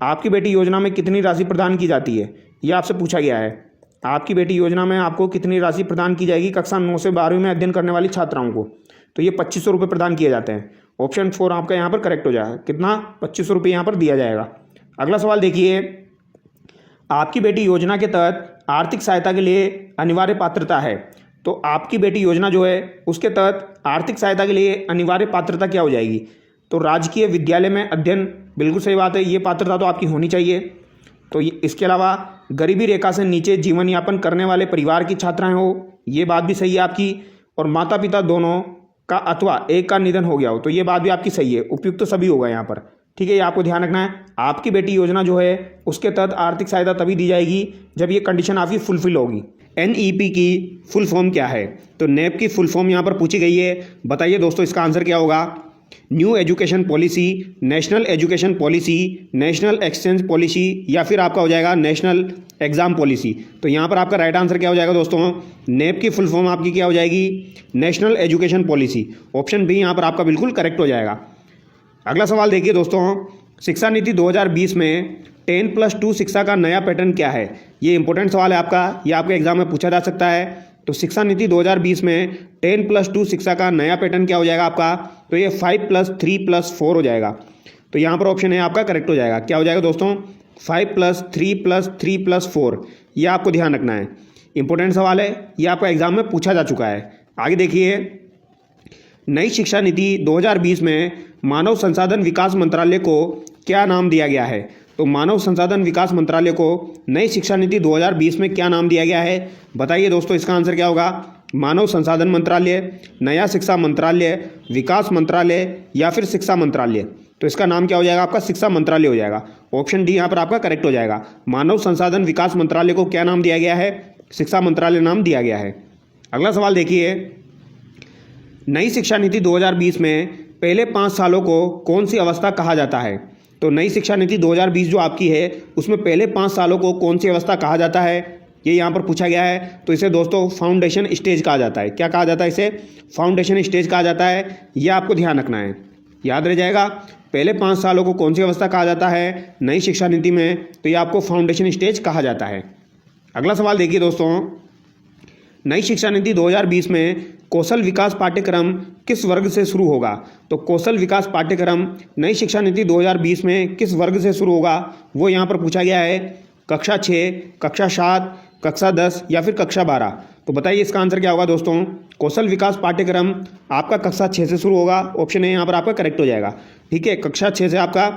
आपकी बेटी योजना में कितनी राशि प्रदान की जाती है ये आपसे पूछा गया है। आपकी बेटी योजना में आपको कितनी राशि प्रदान की जाएगी कक्षा 9 से 12वीं में अध्ययन करने वाली छात्राओं को? तो ये 2,500 रुपये प्रदान किए जाते हैं। ऑप्शन 4 आपका यहाँ पर करेक्ट हो जाएगा। कितना? 2,500 रुपये यहाँ पर दिया जाएगा। अगला सवाल देखिए, आपकी बेटी योजना के तहत आर्थिक सहायता के लिए अनिवार्य पात्रता है। तो आपकी बेटी योजना जो है उसके तहत आर्थिक सहायता के लिए अनिवार्य पात्रता क्या हो जाएगी? तो राजकीय विद्यालय में अध्ययन, बिल्कुल सही बात है, ये पात्रता तो आपकी होनी चाहिए। तो इसके अलावा गरीबी रेखा से नीचे जीवन यापन करने वाले परिवार की छात्राएं हो, ये बात भी सही है आपकी। और माता पिता दोनों का अथवा एक का निधन हो गया हो, तो ये बात भी आपकी सही है। उपयुक्त सभी होगा यहाँ पर। ठीक है, ये आपको ध्यान रखना है। आपकी बेटी योजना जो है उसके तहत आर्थिक सहायता तभी दी जाएगी जब ये कंडीशन आपकी फुलफिल होगी। NEP की फुल फॉर्म क्या है? तो NEP की फुल फॉर्म यहाँ पर पूछी गई है। बताइए दोस्तों इसका आंसर क्या होगा? New education policy, national education policy, national exchange policy, या फिर आपका हो जाएगा नेशनल एग्जाम पॉलिसी। तो यहाँ पर आपका राइट आंसर क्या हो जाएगा दोस्तों? NEP की फुल फॉर्म आपकी क्या हो जाएगी? National education policy. Option B यहाँ पर आपका बिल्कुल करेक्ट हो जाएगा। अगला सवाल देखिए दोस्तों, शिक्षा नीति 2020 में 10+2 शिक्षा का नया पैटर्न क्या है? ये इंपॉर्टेंट सवाल है आपका, ये आपके एग्जाम में पूछा जा सकता है। तो शिक्षा नीति 2020 में 10+2 शिक्षा का नया पैटर्न क्या हो जाएगा आपका? तो ये 5+3+4 हो जाएगा। तो यहाँ पर ऑप्शन है आपका करेक्ट हो जाएगा। क्या हो जाएगा दोस्तों? 5+3+3+4। ये आपको ध्यान रखना है, इंपॉर्टेंट सवाल है, ये आपका एग्जाम में पूछा जा चुका है। आगे देखिए, नई शिक्षा नीति 2020 में मानव संसाधन विकास मंत्रालय को क्या नाम दिया गया है? तो मानव संसाधन विकास मंत्रालय को नई शिक्षा नीति 2020 में क्या नाम दिया गया है? बताइए दोस्तों, इसका आंसर क्या होगा? मानव संसाधन मंत्रालय, नया शिक्षा मंत्रालय, विकास मंत्रालय या फिर शिक्षा मंत्रालय। तो इसका नाम क्या हो जाएगा? आपका शिक्षा मंत्रालय हो जाएगा। ऑप्शन डी यहाँ पर आपका करेक्ट हो जाएगा। मानव संसाधन विकास मंत्रालय को क्या नाम दिया गया है? शिक्षा मंत्रालय नाम दिया गया है। अगला सवाल देखिए, नई शिक्षा नीति 2020 में पहले 5 सालों को कौन सी अवस्था कहा जाता है? तो नई शिक्षा नीति 2020 जो आपकी है उसमें पहले 5 सालों को कौन सी अवस्था कहा जाता है, ये यहाँ पर पूछा गया है। तो इसे दोस्तों फाउंडेशन स्टेज कहा जाता है। क्या कहा जाता है? इसे फाउंडेशन स्टेज कहा जाता है। यह आपको ध्यान रखना है, याद रह जाएगा। पहले 5 सालों को कौन सी अवस्था कहा जाता है नई शिक्षा नीति में? तो ये आपको फाउंडेशन स्टेज कहा जाता है। अगला सवाल देखिए दोस्तों, नई शिक्षा नीति 2020 में कौशल विकास पाठ्यक्रम किस वर्ग से शुरू होगा? तो कौशल विकास पाठ्यक्रम नई शिक्षा नीति 2020 में किस वर्ग से शुरू होगा वो यहाँ पर पूछा गया है। कक्षा 6, कक्षा 7, कक्षा 10 या फिर कक्षा 12। तो बताइए इसका आंसर क्या होगा दोस्तों? कौशल विकास पाठ्यक्रम आपका कक्षा 6 से शुरू होगा। ऑप्शन ए यहाँ पर आपका करेक्ट हो जाएगा। ठीक है, कक्षा 6 से आपका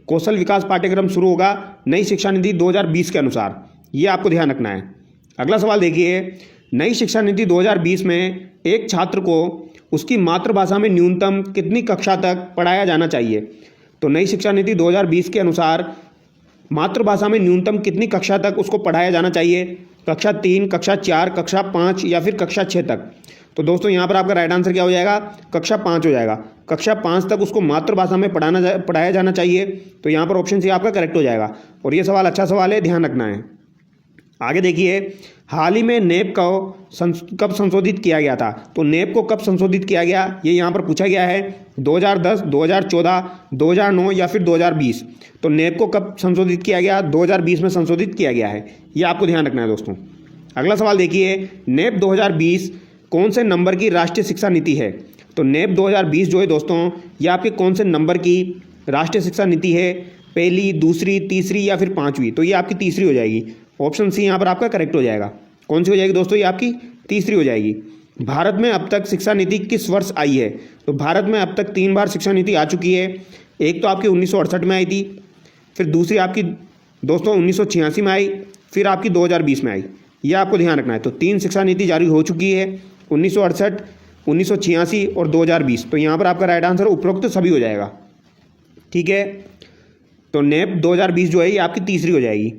कौशल विकास पाठ्यक्रम शुरू होगा नई शिक्षा नीति 2020 के अनुसार। ये आपको ध्यान रखना है। अगला सवाल देखिए, नई शिक्षा नीति 2020 में एक छात्र को उसकी मातृभाषा में न्यूनतम कितनी कक्षा तक पढ़ाया जाना चाहिए? तो नई शिक्षा नीति 2020 के अनुसार मातृभाषा में न्यूनतम कितनी कक्षा तक उसको पढ़ाया जाना चाहिए? कक्षा 3, कक्षा 4, कक्षा 5 या फिर कक्षा 6 तक। तो दोस्तों यहाँ पर आपका राइट आंसर क्या हो जाएगा? कक्षा 5 हो जाएगा। कक्षा 5 तक उसको मातृभाषा में पढ़ाया जाना चाहिए। तो यहाँ पर ऑप्शन सी आपका करेक्ट हो जाएगा। और ये सवाल अच्छा सवाल है, ध्यान रखना है। आगे देखिए, हाल ही में नेप को कब संशोधित किया गया था? तो नेप को कब संशोधित किया गया ये यहाँ पर पूछा गया है। 2010, 2014, 2009 या फिर 2020। तो नेप को कब संशोधित किया गया? 2020 में संशोधित किया गया है। ये आपको ध्यान रखना है दोस्तों। अगला सवाल देखिए, नेप 2020 कौन से नंबर की राष्ट्रीय शिक्षा नीति है? तो नेप 2020 जो है दोस्तों, ये आपके कौन से नंबर की राष्ट्रीय शिक्षा नीति है? पहली, दूसरी, तीसरी या फिर 5वीं? तो ये आपकी तीसरी हो जाएगी। ऑप्शन सी यहाँ पर आपका करेक्ट हो जाएगा। कौन सी हो जाएगी दोस्तों? ये आपकी तीसरी हो जाएगी। भारत में अब तक शिक्षा नीति किस वर्ष आई है? तो भारत में अब तक 3 बार शिक्षा नीति आ चुकी है। एक तो आपकी 1968 में आई थी, फिर दूसरी आपकी दोस्तों 1986 में आई, फिर आपकी 2020 में आई। यह आपको ध्यान रखना है। तो 3 शिक्षा नीति जारी हो चुकी है, 1968, 1986 और 2020। तो यहाँ पर आपका राइट आंसर उपरोक्त सभी हो जाएगा। ठीक है, तो नेप 2020 जो है ये आपकी तीसरी हो जाएगी।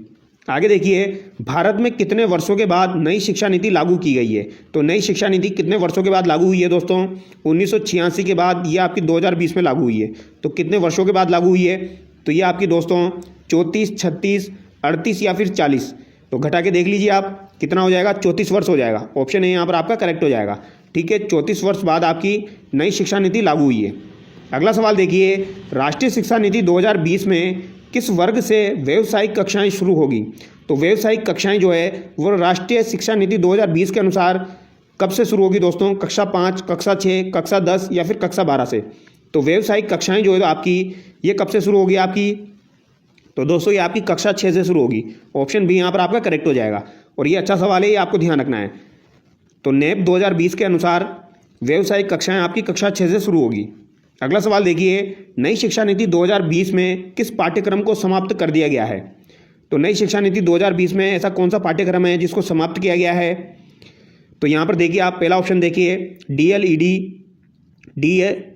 आगे देखिए, भारत में कितने वर्षों के बाद नई शिक्षा नीति लागू की गई है? तो नई शिक्षा नीति कितने वर्षों के बाद लागू हुई है दोस्तों? 1986 के बाद ये आपकी 2020 में लागू हुई है। तो कितने वर्षों के बाद लागू हुई है? तो ये आपकी दोस्तों 34, 36, 38 या फिर 40। तो घटा के देख लीजिए आप कितना हो जाएगा? 34 वर्ष हो जाएगा। ऑप्शन ए यहाँ पर आपका करेक्ट हो जाएगा। ठीक है, 34 वर्ष बाद आपकी नई शिक्षा नीति लागू हुई है। अगला सवाल देखिए, राष्ट्रीय शिक्षा नीति 2020 में किस वर्ग से व्यावसायिक कक्षाएं शुरू होगी? तो व्यावसायिक कक्षाएं जो है वो राष्ट्रीय शिक्षा नीति 2020 के अनुसार कब से शुरू होगी दोस्तों? कक्षा 5, कक्षा 6, कक्षा 10 या फिर कक्षा 12 से। तो व्यावसायिक कक्षाएं जो है आपकी ये कब से शुरू होगी आपकी? तो दोस्तों ये आपकी कक्षा 6 से शुरू होगी। ऑप्शन बी यहाँ पर आपका करेक्ट हो जाएगा। और ये अच्छा सवाल है, ये आपको ध्यान रखना है। तो नेप 2020 के अनुसार व्यावसायिक कक्षाएँ आपकी कक्षा 6 से शुरू होगी। अगला सवाल देखिए, नई शिक्षा नीति 2020 में किस पाठ्यक्रम को समाप्त कर दिया गया है? तो नई शिक्षा नीति 2020 में ऐसा कौन सा पाठ्यक्रम है जिसको समाप्त किया गया है? तो यहाँ पर देखिए आप पहला ऑप्शन देखिए, DLED,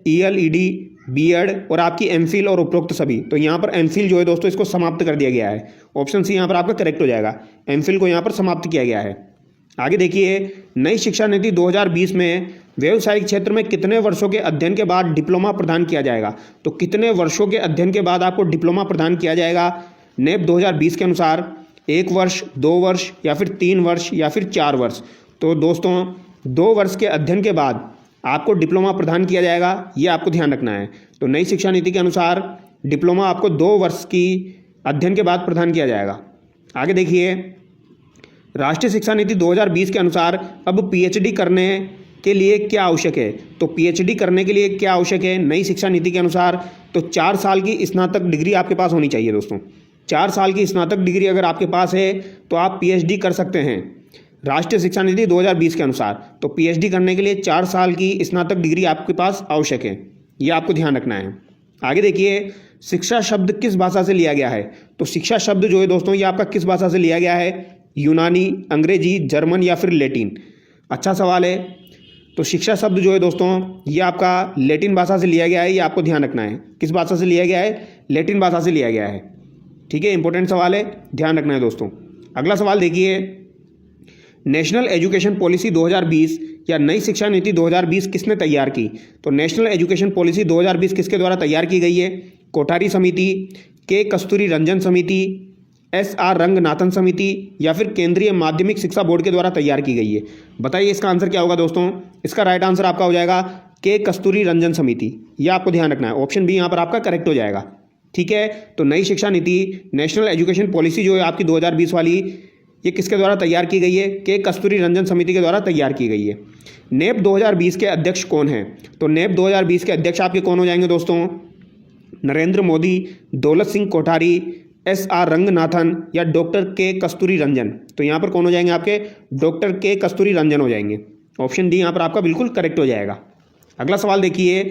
ELED, बीएड और आपकी एमफिल और उपरोक्त सभी। तो यहाँ पर एमफिल जो है दोस्तों इसको समाप्त कर दिया गया है। ऑप्शन सी यहाँ पर आपका करेक्ट हो जाएगा। एमफिल को यहाँ पर समाप्त किया गया है। आगे देखिए, नई शिक्षा नीति 2020 में व्यावसायिक क्षेत्र में कितने वर्षों के अध्ययन के बाद डिप्लोमा प्रदान किया जाएगा? तो कितने वर्षों के अध्ययन के बाद आपको डिप्लोमा प्रदान किया जाएगा नेप 2020 के अनुसार? 1 वर्ष, 2 वर्ष या फिर 3 वर्ष या फिर 4 वर्ष? तो दोस्तों 2 वर्ष के अध्ययन के बाद आपको डिप्लोमा प्रदान किया जाएगा। ये आपको ध्यान रखना है। तो नई शिक्षा नीति के अनुसार डिप्लोमा आपको 2 वर्ष की अध्ययन के बाद प्रदान किया जाएगा। आगे देखिए, राष्ट्रीय शिक्षा नीति 2020 के अनुसार अब पीएचडी करने के लिए क्या आवश्यक है? तो पीएचडी करने के लिए क्या आवश्यक है नई शिक्षा नीति के अनुसार? तो 4 साल की स्नातक डिग्री आपके पास होनी चाहिए दोस्तों। 4 साल की स्नातक डिग्री अगर आपके पास है तो आप पीएचडी कर सकते हैं। राष्ट्रीय शिक्षा नीति 2020 के अनुसार। तो पीएचडी करने के लिए 4 साल की स्नातक डिग्री आपके पास आवश्यक है, ये आपको ध्यान रखना है। आगे देखिए, शिक्षा शब्द किस भाषा से लिया गया है। तो शिक्षा शब्द जो है दोस्तों, ये आपका किस भाषा से लिया गया है, यूनानी, अंग्रेजी, जर्मन या फिर लैटिन। अच्छा सवाल है। तो शिक्षा शब्द जो है दोस्तों, ये आपका लैटिन भाषा से लिया गया है, ये आपको ध्यान रखना है। किस भाषा से लिया गया है, लैटिन भाषा से लिया गया है। ठीक है, इंपॉर्टेंट सवाल है, ध्यान रखना है दोस्तों। अगला सवाल देखिए, नेशनल एजुकेशन पॉलिसी 2020 या नई शिक्षा नीति 2020 किसने तैयार की। तो नेशनल एजुकेशन पॉलिसी 2020 किसके द्वारा तैयार की गई है, कोठारी समिति, के कस्तूरी रंजन समिति, SR रंगनाथन समिति या फिर केंद्रीय माध्यमिक शिक्षा बोर्ड के द्वारा तैयार की गई है। बताइए इसका आंसर क्या होगा दोस्तों। इसका राइट आंसर आपका हो जाएगा के कस्तूरी रंजन समिति, यह आपको ध्यान रखना है। ऑप्शन बी यहाँ पर आपका करेक्ट हो जाएगा। ठीक है, तो नई शिक्षा नीति, नेशनल एजुकेशन पॉलिसी जो है आपकी 2020 वाली, ये किसके द्वारा तैयार की गई है, के कस्तूरी रंजन समिति के द्वारा तैयार की गई है। नेप 2020 के अध्यक्ष कौन हैं। तो नेप 2020 के अध्यक्ष आपके कौन हो जाएंगे दोस्तों, नरेंद्र मोदी, दौलत सिंह कोठारी, SR रंगनाथन या डॉक्टर के कस्तूरी रंजन। तो यहाँ पर कौन हो जाएंगे आपके, डॉक्टर के कस्तूरी रंजन हो जाएंगे। ऑप्शन डी यहाँ पर आपका बिल्कुल करेक्ट हो जाएगा। अगला सवाल देखिए,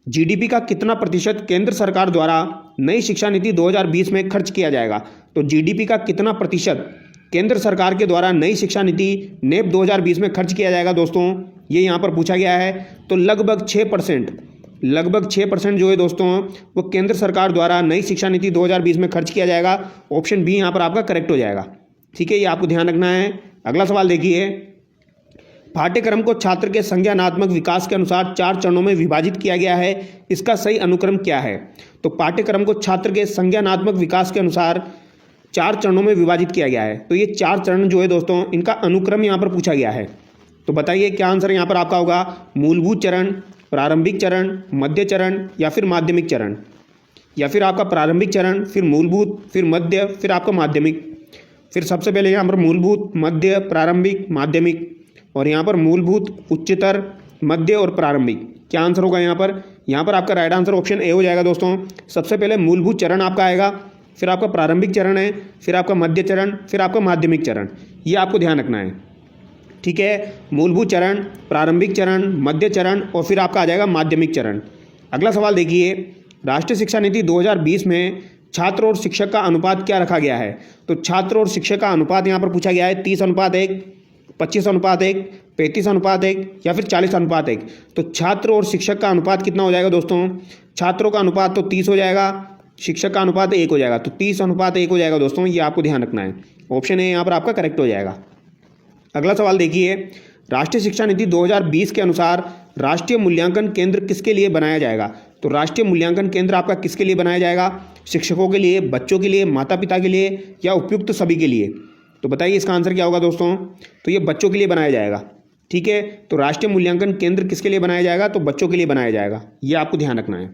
जीडीपी का कितना प्रतिशत केंद्र सरकार द्वारा नई शिक्षा नीति 2020 में खर्च किया जाएगा। तो जीडीपी का कितना प्रतिशत केंद्र सरकार के द्वारा नई शिक्षा नीति नेप 2020 में खर्च किया जाएगा दोस्तों, ये यहाँ पर पूछा गया है। तो लगभग 6% जो है दोस्तों, वो केंद्र सरकार द्वारा नई शिक्षा नीति 2020 में खर्च किया जाएगा। ऑप्शन बी यहाँ पर आपका करेक्ट हो जाएगा। ठीक है, ये आपको ध्यान रखना है। अगला सवाल देखिए, पाठ्यक्रम को छात्र के संज्ञानात्मक विकास के अनुसार 4 चरणों में विभाजित किया गया है, इसका सही अनुक्रम क्या है। तो पाठ्यक्रम को छात्र के संज्ञानात्मक विकास के अनुसार 4 चरणों में विभाजित किया गया है। तो ये 4 चरण जो है दोस्तों, इनका अनुक्रम यहाँ पर पूछा गया है। तो बताइए क्या आंसर यहाँ पर आपका होगा, मूलभूत चरण, प्रारंभिक चरण, मध्य चरण या फिर माध्यमिक चरण, या फिर आपका प्रारंभिक चरण, फिर मूलभूत, फिर मध्य, फिर आपका माध्यमिक। फिर सबसे पहले यहाँ पर मूलभूत, मध्य, प्रारंभिक, माध्यमिक, और यहाँ पर मूलभूत, उच्चतर, मध्य और प्रारंभिक। क्या आंसर होगा यहाँ पर। यहाँ पर आपका राइट आंसर ऑप्शन ए हो जाएगा दोस्तों। सबसे पहले मूलभूत चरण आपका आएगा, फिर आपका प्रारंभिक चरण है, फिर आपका मध्य चरण, फिर आपका माध्यमिक चरण। ये आपको ध्यान रखना है। ठीक है, मूलभूत चरण, प्रारंभिक चरण, मध्य चरण और फिर आपका आ जाएगा माध्यमिक चरण। अगला सवाल देखिए, राष्ट्रीय शिक्षा नीति 2020 में छात्र और शिक्षक का अनुपात क्या रखा गया है। तो छात्र और शिक्षक का अनुपात यहाँ पर पूछा गया है 30:1, 25:1, 35:1 या फिर 40:1। तो छात्र और शिक्षक का अनुपात कितना हो जाएगा दोस्तों, छात्रों का अनुपात तो 30 हो जाएगा, शिक्षक का अनुपात 1 हो जाएगा। तो 30:1 हो जाएगा दोस्तों, ये आपको ध्यान रखना है। ऑप्शन ए यहाँ पर आपका करेक्ट हो जाएगा। अगला सवाल देखिए, राष्ट्रीय शिक्षा नीति 2020 के अनुसार राष्ट्रीय मूल्यांकन केंद्र किसके लिए बनाया जाएगा। तो राष्ट्रीय मूल्यांकन केंद्र आपका किसके लिए बनाया जाएगा, शिक्षकों के लिए, बच्चों के लिए, माता पिता के लिए या उपयुक्त सभी के लिए। तो बताइए इसका आंसर क्या होगा दोस्तों। तो ये बच्चों के लिए बनाया जाएगा। ठीक है, तो राष्ट्रीय मूल्यांकन केंद्र किसके लिए बनाया जाएगा, तो बच्चों के लिए बनाया जाएगा, ये आपको ध्यान रखना है।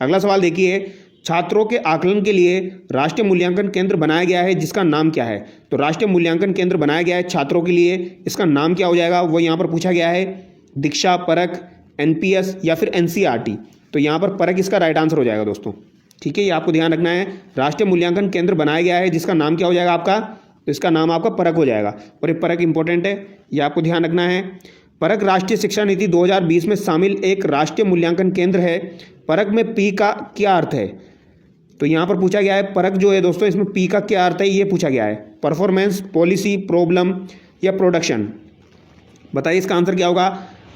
अगला सवाल देखिए, छात्रों के आकलन के लिए राष्ट्रीय मूल्यांकन केंद्र बनाया गया है, जिसका नाम क्या है। तो राष्ट्रीय मूल्यांकन केंद्र बनाया गया है छात्रों के लिए, इसका नाम क्या हो जाएगा, वो यहाँ पर पूछा गया है। दीक्षा, परख, NPS या फिर NCERT। तो यहाँ पर परख इसका राइट आंसर हो जाएगा दोस्तों। ठीक है, ये आपको ध्यान रखना है। राष्ट्रीय मूल्यांकन केंद्र बनाया गया है, जिसका नाम क्या हो जाएगा आपका, तो इसका नाम आपका परख हो जाएगा। और ये परख इंपॉर्टेंट है, ये आपको ध्यान रखना है। परख राष्ट्रीय शिक्षा नीति 2020 में शामिल एक राष्ट्रीय मूल्यांकन केंद्र है। परख में P का क्या अर्थ है। तो यहाँ पर पूछा गया है, परख जो है दोस्तों, इसमें P का क्या अर्थ है, ये पूछा गया है। परफॉर्मेंस, पॉलिसी, प्रॉब्लम या प्रोडक्शन। बताइए इसका आंसर क्या होगा।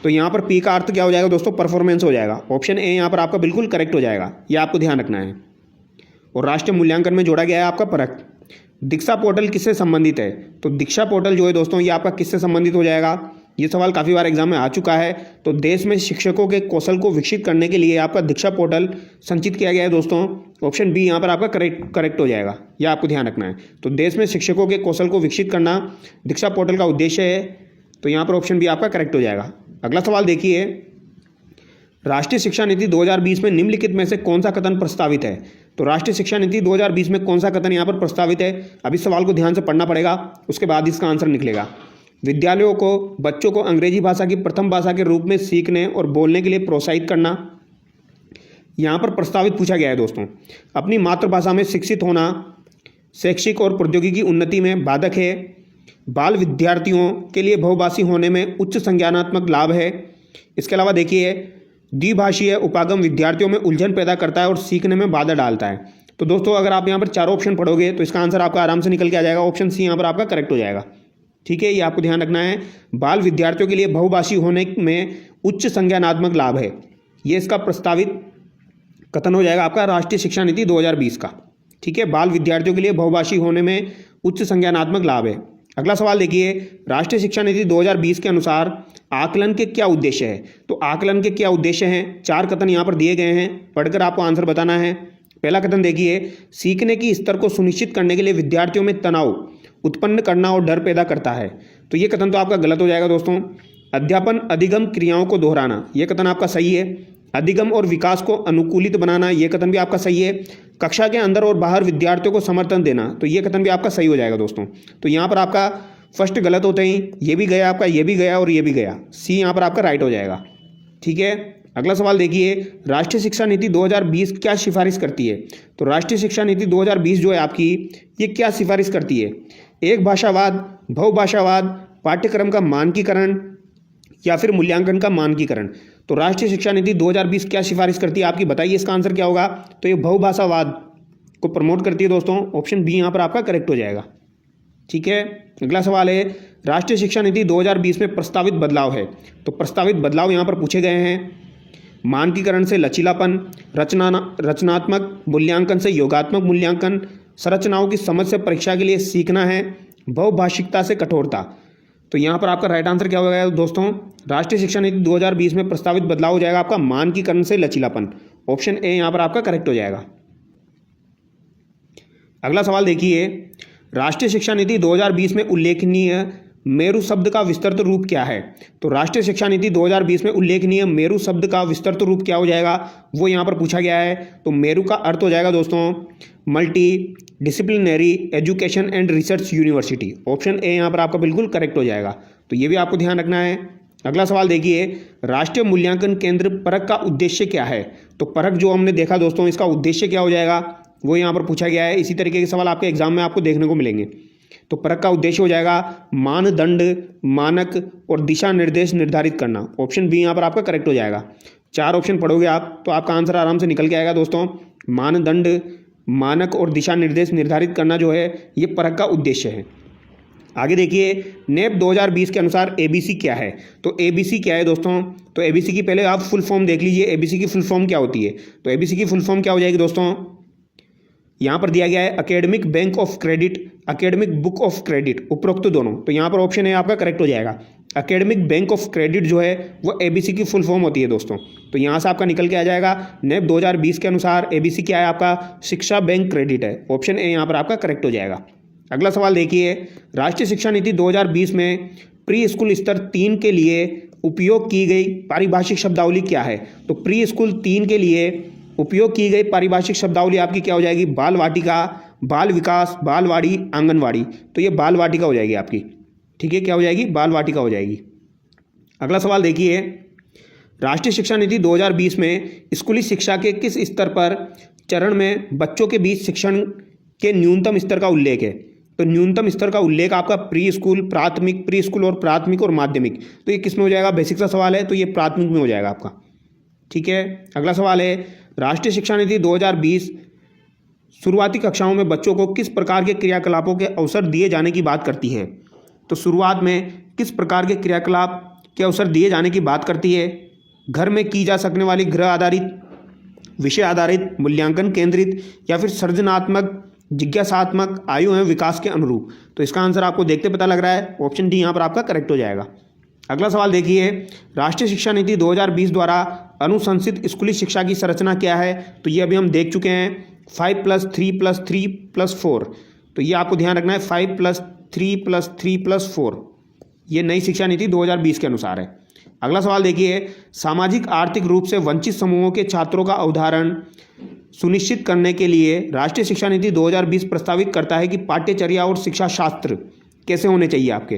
तो यहाँ पर P का अर्थ क्या हो जाएगा दोस्तों, परफॉर्मेंस हो जाएगा। ऑप्शन ए यहाँ पर आपका बिल्कुल करेक्ट हो जाएगा, ये आपको ध्यान रखना है। और राष्ट्रीय मूल्यांकन में जोड़ा गया है आपका परख। दीक्षा पोर्टल किससे संबंधित है। तो दीक्षा पोर्टल जो है दोस्तों, ये आपका किससे संबंधित हो जाएगा। ये सवाल काफ़ी बार एग्जाम में आ चुका है। तो देश में शिक्षकों के कौशल को विकसित करने के लिए आपका दीक्षा पोर्टल संचित किया गया है दोस्तों। ऑप्शन बी यहाँ पर आपका करेक्ट हो जाएगा, यह आपको ध्यान रखना है। तो देश में शिक्षकों के कौशल को विकसित करना दीक्षा पोर्टल का उद्देश्य है। तो यहाँ पर ऑप्शन बी आपका करेक्ट हो जाएगा। अगला सवाल देखिए, राष्ट्रीय शिक्षा नीति 2020 में निम्नलिखित में से कौन सा कथन प्रस्तावित है। तो राष्ट्रीय शिक्षा नीति 2020 में कौन सा कथन यहाँ पर प्रस्तावित है। अभी सवाल को ध्यान से पढ़ना पड़ेगा, उसके बाद इसका आंसर निकलेगा। विद्यालयों को बच्चों को अंग्रेजी भाषा की प्रथम भाषा के रूप में सीखने और बोलने के लिए प्रोत्साहित करना, यहाँ पर प्रस्तावित पूछा गया है दोस्तों। अपनी मातृभाषा में शिक्षित होना शैक्षिक और प्रौद्योगिकी उन्नति में बाधक है। बाल विद्यार्थियों के लिए बहुभाषी होने में उच्च संज्ञानात्मक लाभ है। इसके अलावा देखिए, द्विभाषीय उपागम विद्यार्थियों में उलझन पैदा करता है और सीखने में बाधा डालता है। तो दोस्तों अगर आप यहाँ पर चारों ऑप्शन पढ़ोगे तो इसका आंसर आपका आराम से निकल के आ जाएगा। ऑप्शन सी यहाँ पर आपका करेक्ट हो जाएगा। ठीक है, ये आपको ध्यान रखना है। बाल विद्यार्थियों के लिए बहुभाषी होने में उच्च संज्ञानात्मक लाभ है, ये इसका प्रस्तावित कथन हो जाएगा आपका राष्ट्रीय शिक्षा नीति 2020 का। ठीक है, बाल विद्यार्थियों के लिए बहुभाषी होने में उच्च संज्ञानात्मक लाभ है। अगला सवाल देखिए, राष्ट्रीय शिक्षा नीति 2020 के अनुसार आकलन के क्या उद्देश्य है। तो आकलन के क्या उद्देश्य हैं, 4 कथन यहाँ पर दिए गए हैं, पढ़कर आपको आंसर बताना है। पहला कथन देखिए, सीखने की स्तर को सुनिश्चित करने के लिए विद्यार्थियों में तनाव उत्पन्न करना और डर पैदा करता है। तो ये कथन तो आपका गलत हो जाएगा दोस्तों। अध्यापन अधिगम क्रियाओं को दोहराना, ये कथन आपका सही है। अधिगम और विकास को अनुकूलित बनाना, ये कथन भी आपका सही है। कक्षा के अंदर और बाहर विद्यार्थियों को समर्थन देना, तो ये कथन भी आपका सही हो जाएगा दोस्तों। तो यहाँ पर आपका फर्स्ट गलत होते ही ये भी गया आपका, ये भी गया और ये भी गया, सी यहाँ पर आपका राइट हो जाएगा। ठीक है, अगला सवाल देखिए, राष्ट्रीय शिक्षा नीति 2020 क्या सिफारिश करती है। तो राष्ट्रीय शिक्षा नीति 2020 जो है आपकी, ये क्या सिफारिश करती है। एक भाषावाद, बहुभाषावाद, पाठ्यक्रम का मानकीकरण या फिर मूल्यांकन का मानकीकरण। तो राष्ट्रीय शिक्षा नीति 2020 क्या सिफारिश करती है आपकी, बताइए इसका आंसर क्या होगा। तो ये बहुभाषावाद को प्रमोट करती है दोस्तों। ऑप्शन बी यहाँ पर आपका करेक्ट हो जाएगा। ठीक है, अगला सवाल है, राष्ट्रीय शिक्षा नीति 2020 में प्रस्तावित बदलाव है। तो प्रस्तावित बदलाव यहाँ पर पूछे गए हैं। मानकीकरण से लचीलापन, रचनात्मक मूल्यांकन से योगात्मक मूल्यांकन, संरचनाओं की समझ से परीक्षा के लिए सीखना है, बहुभाषिकता से कठोरता। तो यहाँ पर आपका राइट आंसर क्या हो जाएगा दोस्तों, राष्ट्रीय शिक्षा नीति 2020 में प्रस्तावित बदलाव हो जाएगा आपका मानकीकरण से लचीलापन। ऑप्शन ए यहाँ पर आपका करेक्ट हो जाएगा। अगला सवाल देखिए, राष्ट्रीय शिक्षा नीति 2020 में उल्लेखनीय मेरु शब्द का विस्तृत रूप क्या है। तो राष्ट्रीय शिक्षा नीति 2020 में उल्लेखनीय मेरु शब्द का विस्तृत रूप क्या हो जाएगा, वो यहाँ पर पूछा गया है। तो मेरु का अर्थ हो जाएगा दोस्तों multi disciplinary education and research university. Option A यहाँ पर आपका बिल्कुल करेक्ट हो जाएगा। तो ये भी आपको ध्यान रखना है। अगला सवाल देखिए, राष्ट्रीय मूल्यांकन केंद्र परख का उद्देश्य क्या है। तो परख जो हमने देखा दोस्तों, इसका उद्देश्य क्या हो जाएगा, वो यहाँ पर पूछा गया है। इसी तरीके के सवाल आपके एग्जाम में आपको देखने को मिलेंगे। तो परख का उद्देश्य हो जाएगा मानदंड, मानक और दिशा निर्देश निर्धारित करना। ऑप्शन बी यहाँ पर आपका करेक्ट हो जाएगा। 4 ऑप्शन पढ़ोगे आप तो आपका आंसर आराम से निकल के आएगा दोस्तों। मानदंड, मानक और दिशा निर्देश निर्धारित करना जो है ये परख का उद्देश्य है। आगे देखिए, नेप 2020 के अनुसार एबीसी क्या है। तो एबीसी क्या है दोस्तों, तो एबीसी की पहले आप फुल फॉर्म देख लीजिए। एबीसी की फुल फॉर्म क्या होती है। तो एबीसी की फुल फॉर्म क्या हो जाएगी दोस्तों, यहाँ पर दिया गया है academic bank of credit, academic book of credit, उपरोक्त दोनों। तो यहाँ पर ऑप्शन है आपका करेक्ट हो जाएगा। एकेडमिक बैंक ऑफ क्रेडिट जो है वो एबीसी की फुल फॉर्म होती है दोस्तों। तो यहाँ से आपका निकल के आ जाएगा नेप 2020 के अनुसार एबीसी क्या है आपका, शिक्षा बैंक क्रेडिट है। ऑप्शन ए यहाँ पर आपका करेक्ट हो जाएगा। अगला सवाल देखिए, राष्ट्रीय शिक्षा नीति 2020 में प्री स्कूल स्तर 3 के लिए उपयोग की गई पारिभाषिक शब्दावली क्या है। तो प्री स्कूल 3 के लिए उपयोग की गई पारिभाषिक शब्दावली आपकी क्या हो जाएगी, बाल वाटिका, बाल विकास, बालवाड़ी, आंगनवाड़ी। तो ये बाल वाटिका हो जाएगी आपकी। ठीक है, क्या हो जाएगी, बाल वाटिका हो जाएगी। अगला सवाल देखिए, राष्ट्रीय शिक्षा नीति 2020 में स्कूली शिक्षा के किस स्तर पर चरण में बच्चों के बीच शिक्षण के न्यूनतम स्तर का उल्लेख है। तो न्यूनतम स्तर का उल्लेख आपका प्री स्कूल, प्राथमिक, प्री स्कूल और प्राथमिक और माध्यमिक। तो ये किस में हो जाएगा, बेसिक का सवाल है तो ये प्राथमिक में हो जाएगा आपका। ठीक है, अगला सवाल है, राष्ट्रीय शिक्षा नीति 2020 शुरुआती कक्षाओं में बच्चों को किस प्रकार के क्रियाकलापों के अवसर दिए जाने की बात करती है। तो शुरुआत में किस प्रकार के क्रियाकलाप के अवसर दिए जाने की बात करती है। घर में की जा सकने वाली गृह आधारित, विषय आधारित, मूल्यांकन केंद्रित या फिर सृजनात्मक, जिज्ञासात्मक, आयु एवं विकास के अनुरूप। तो इसका आंसर आपको देखते पता लग रहा है। ऑप्शन डी यहाँ पर आपका करेक्ट हो जाएगा। अगला सवाल देखिए, राष्ट्रीय शिक्षा नीति 2020 द्वारा अनुशंसित स्कूली शिक्षा की संरचना क्या है। तो ये अभी हम देख चुके हैं 5+3+3+4। तो ये आपको ध्यान रखना है 5+3+3+4, ये नई शिक्षा नीति 2020 के अनुसार है। अगला सवाल देखिए, सामाजिक आर्थिक रूप से वंचित समूहों के छात्रों का अवधारण सुनिश्चित करने के लिए राष्ट्रीय शिक्षा नीति 2020 प्रस्तावित करता है कि पाठ्यचर्या और शिक्षा शास्त्र कैसे होने चाहिए आपके।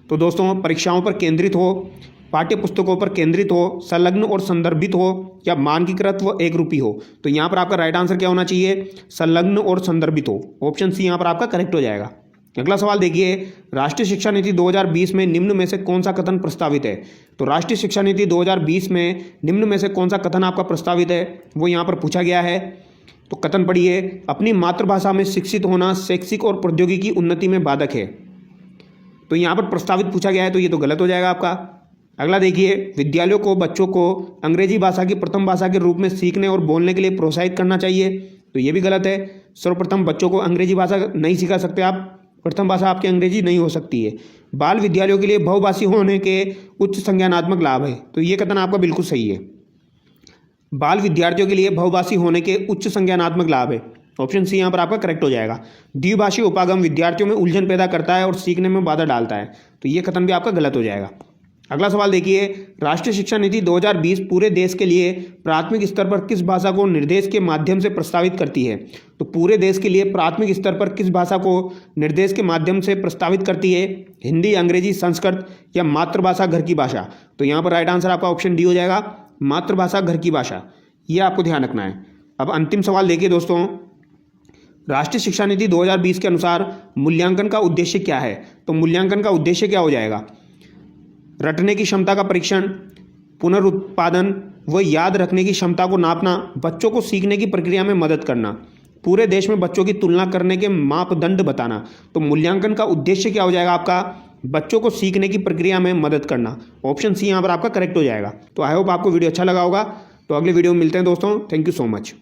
तो दोस्तों, परीक्षाओं पर केंद्रित हो, पाठ्य पुस्तकों पर केंद्रित हो, संलग्न और संदर्भित हो या मानकीकृत व एकरूपी हो। तो यहाँ पर आपका राइट आंसर क्या होना चाहिए, संलग्न और संदर्भित हो। ऑप्शन सी यहाँ पर आपका करेक्ट हो जाएगा। अगला सवाल देखिए, राष्ट्रीय शिक्षा नीति 2020 में निम्न में से कौन सा कथन प्रस्तावित है। तो राष्ट्रीय शिक्षा नीति 2020 में निम्न में से कौन सा कथन आपका प्रस्तावित है वो यहाँ पर पूछा गया है। तो कथन पढ़िए, अपनी मातृभाषा में शिक्षित होना शैक्षिक और प्रौद्योगिकी उन्नति में बाधक है। तो यहाँ पर प्रस्तावित पूछा गया है, तो ये तो गलत हो जाएगा आपका। अगला देखिए, विद्यालयों को बच्चों को अंग्रेजी भाषा की प्रथम भाषा के रूप में सीखने और बोलने के लिए प्रोत्साहित करना चाहिए। तो ये भी गलत है। सर्वप्रथम बच्चों को अंग्रेजी भाषा नहीं सिखा सकते आप, प्रथम भाषा आपकी अंग्रेजी नहीं हो सकती है। बाल विद्यालयों के लिए बहुभाषी होने के उच्च संज्ञानात्मक लाभ है। तो ये कथन आपका बिल्कुल सही है। बाल विद्यार्थियों के लिए बहुभाषी होने के उच्च संज्ञानात्मक लाभ है। ऑप्शन सी यहाँ पर आपका करेक्ट हो जाएगा। द्विभाषी उपागम विद्यार्थियों में उलझन पैदा करता है और सीखने में बाधा डालता है। तो ये कथन भी आपका गलत हो जाएगा। अगला सवाल देखिए, राष्ट्रीय शिक्षा नीति 2020 पूरे देश के लिए प्राथमिक स्तर पर किस भाषा को निर्देश के माध्यम से प्रस्तावित करती है। तो पूरे देश के लिए प्राथमिक स्तर पर किस भाषा को निर्देश के माध्यम से प्रस्तावित करती है, हिंदी, अंग्रेजी, संस्कृत या मातृभाषा घर की भाषा। तो यहाँ पर राइट आंसर आपका ऑप्शन डी हो जाएगा, मातृभाषा घर की भाषा। ये आपको ध्यान रखना है। अब अंतिम सवाल देखिए दोस्तों, राष्ट्रीय शिक्षा नीति 2020 के अनुसार मूल्यांकन का उद्देश्य क्या है। तो मूल्यांकन का उद्देश्य क्या हो जाएगा, रटने की क्षमता का परीक्षण, पुनरुत्पादन व याद रखने की क्षमता को नापना, बच्चों को सीखने की प्रक्रिया में मदद करना, पूरे देश में बच्चों की तुलना करने के मापदंड बताना। तो मूल्यांकन का उद्देश्य क्या हो जाएगा आपका, बच्चों को सीखने की प्रक्रिया में मदद करना। ऑप्शन सी यहाँ पर आपका करेक्ट हो जाएगा। तो आई होप आपको वीडियो अच्छा लगा होगा। तो अगले वीडियो में मिलते हैं दोस्तों। Thank you so much.